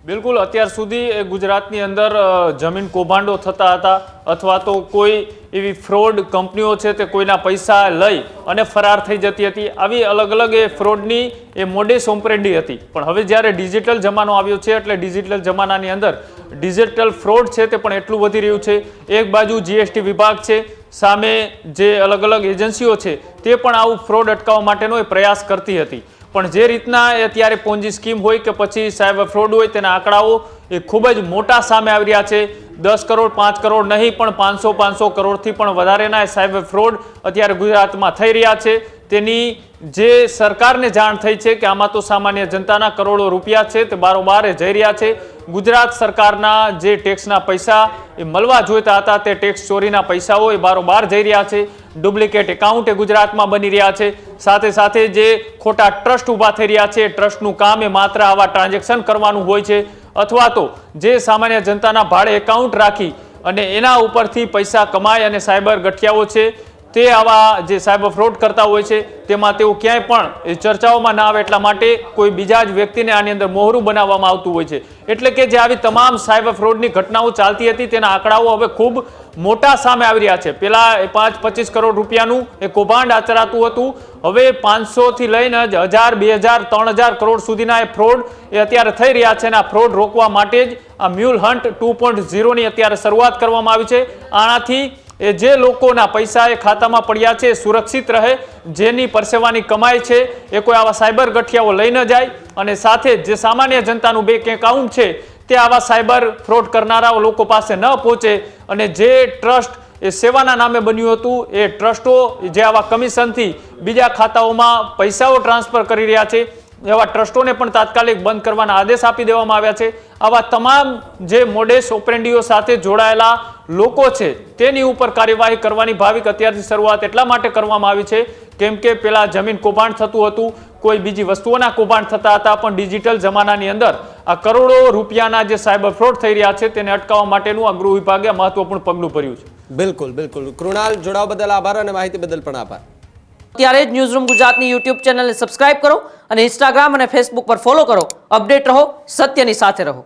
બિલકુલ, અત્યાર સુધી ગુજરાતની અંદર જમીન કૌભાંડો થતા હતા અથવા તો કોઈ એવી ફ્રોડ કંપનીઓ છે તે કોઈના પૈસા લઈ અને ફરાર થઈ જતી હતી. આવી અલગ અલગ એ ફ્રોડની એ મોડેસ ઓપરેન્ડી હતી. પણ હવે જ્યારે ડિજિટલ જમાનો આવ્યો છે એટલે ડિજિટલ જમાનાની અંદર ડિજિટલ ફ્રોડ છે તે પણ એટલું વધી રહ્યું છે. એક બાજુ જીએસટી વિભાગ છે, સામે જે અલગ અલગ એજન્સીઓ છે તે પણ આવું ફ્રોડ અટકાવવા માટેનો એ પ્રયાસ કરતી હતી. પણ જે રીતના અત્યારે પોન્જી સ્કીમ હોય કે પછી સાયબર ફ્રોડ હોય તેના આંકડાઓ એ ખૂબ જ મોટા સામે આવી રહ્યા છે. 10 કરોડ 5 કરોડ નહીં પણ 500 કરોડથી પણ વધારેના સાયબર ફ્રોડ અત્યારે ગુજરાતમાં થઈ રહ્યા છે. તેની જે સરકારને જાણ થઈ છે કે આમાં તો સામાન્ય જનતાના કરોડો રૂપિયા છે તે બારોબાર જઈ રહ્યા છે. ગુજરાત સરકારના જે ટેક્સના પૈસા એ મળવા જોઈતા હતા તે ટેક્સ ચોરીના પૈસાઓ એ બારોબાર જઈ રહ્યા છે. ડુપ્લિકેટ એકાઉન્ટ એ ગુજરાતમાં બની રહ્યા છે. સાથે સાથે જે ખોટા ટ્રસ્ટ ઊભા થઈ રહ્યા છે, ટ્રસ્ટનું કામ એ માત્ર આવા ટ્રાન્ઝેક્શન કરવાનું હોય છે અથવા તો જે સામાન્ય જનતાના ભાડે એકાઉન્ટ રાખી અને એના ઉપરથી પૈસા કમાય અને સાયબર ગઠિયાઓ છે તે આવા જે સાયબર ફ્રોડ કરતા હોય છે તેમાં તેઓ ક્યાંય પણ એ ચર્ચાઓમાં ના આવે એટલા માટે કોઈ બીજા જ વ્યક્તિને આની અંદર મોહરું બનાવવામાં આવતું હોય છે. એટલે કે જે આવી તમામ સાયબર ફ્રોડની ઘટનાઓ ચાલતી હતી તેના આંકડાઓ હવે ખૂબ મોટા સામે આવી રહ્યા છે. પેલા 5-25 કરોડ રૂપિયાનું એ કૌભાંડ આચરાતું હતું, હવે 500 થી લઈને 1000, 2000, 3000 કરોડ સુધીના એ ફ્રોડ એ અત્યારે થઈ રહ્યા છે. અને આ ફ્રોડ રોકવા માટે જ આ મ્યુલ હન્ટ 2.0 ની અત્યારે શરૂઆત કરવામાં આવી છે. આનાથી એ જે લોકોના પૈસા એ ખાતામાં પડ્યા છે સુરક્ષિત રહે, જેની પરસેવાની કમાઈ છે એ કોઈ આવા સાયબર ગઠિયાઓ લઈ ન જાય અને સાથે જે સામાન્ય જનતાનું બેંક એકાઉન્ટ છે તે આવા સાયબર ફ્રોડ કરનારા લોકો પાસે ન પહોંચે. અને જે ટ્રસ્ટ એ સેવાના નામે બન્યું હતું એ ટ્રસ્ટો જે આવા કમિશનથી બીજા ખાતાઓમાં પૈસાઓ ટ્રાન્સફર કરી રહ્યા છે એવા ટ્રસ્ટોને પણ તાત્કાલિક બંધ કરવાના આદેશ આપી દેવામાં આવ્યા છે. આવા તમામ જે મોડેસ ઓપરેન્ડીઓ સાથે જોડાયેલા લોકો છે તેની ઉપર કાર્યવાહી કરવાની ભાવિક અત્યારથી શરૂઆત એટલા માટે કરવામાં આવી છે કેમ કે પેલા જમીન કૌભાંડ થતું હતું, કોઈ બીજી વસ્તુઓના કૌભાંડ થતા હતા, પણ ડિજિટલ જમાનાની અંદર આ કરોડો રૂપિયાના જે સાયબર ફ્રોડ થઈ રહ્યા છે તેને અટકાવવા માટેનું આ ગૃહ વિભાગે મહત્વપૂર્ણ પગલું ભર્યું છે. બિલકુલ બિલકુલ. કૃણાલ, જોડાવા બદલ આભાર અને માહિતી બદલ પણ આભાર. ત્યારે જ ન્યૂઝરૂમ ગુજરાતની યુટ્યુબ ચેનલને સબસ્ક્રાઇબ કરો અને ઇન્સ્ટાગ્રામ અને ફેસબુક પર ફોલો કરો. અપડેટ રહો, સત્યની સાથે રહો.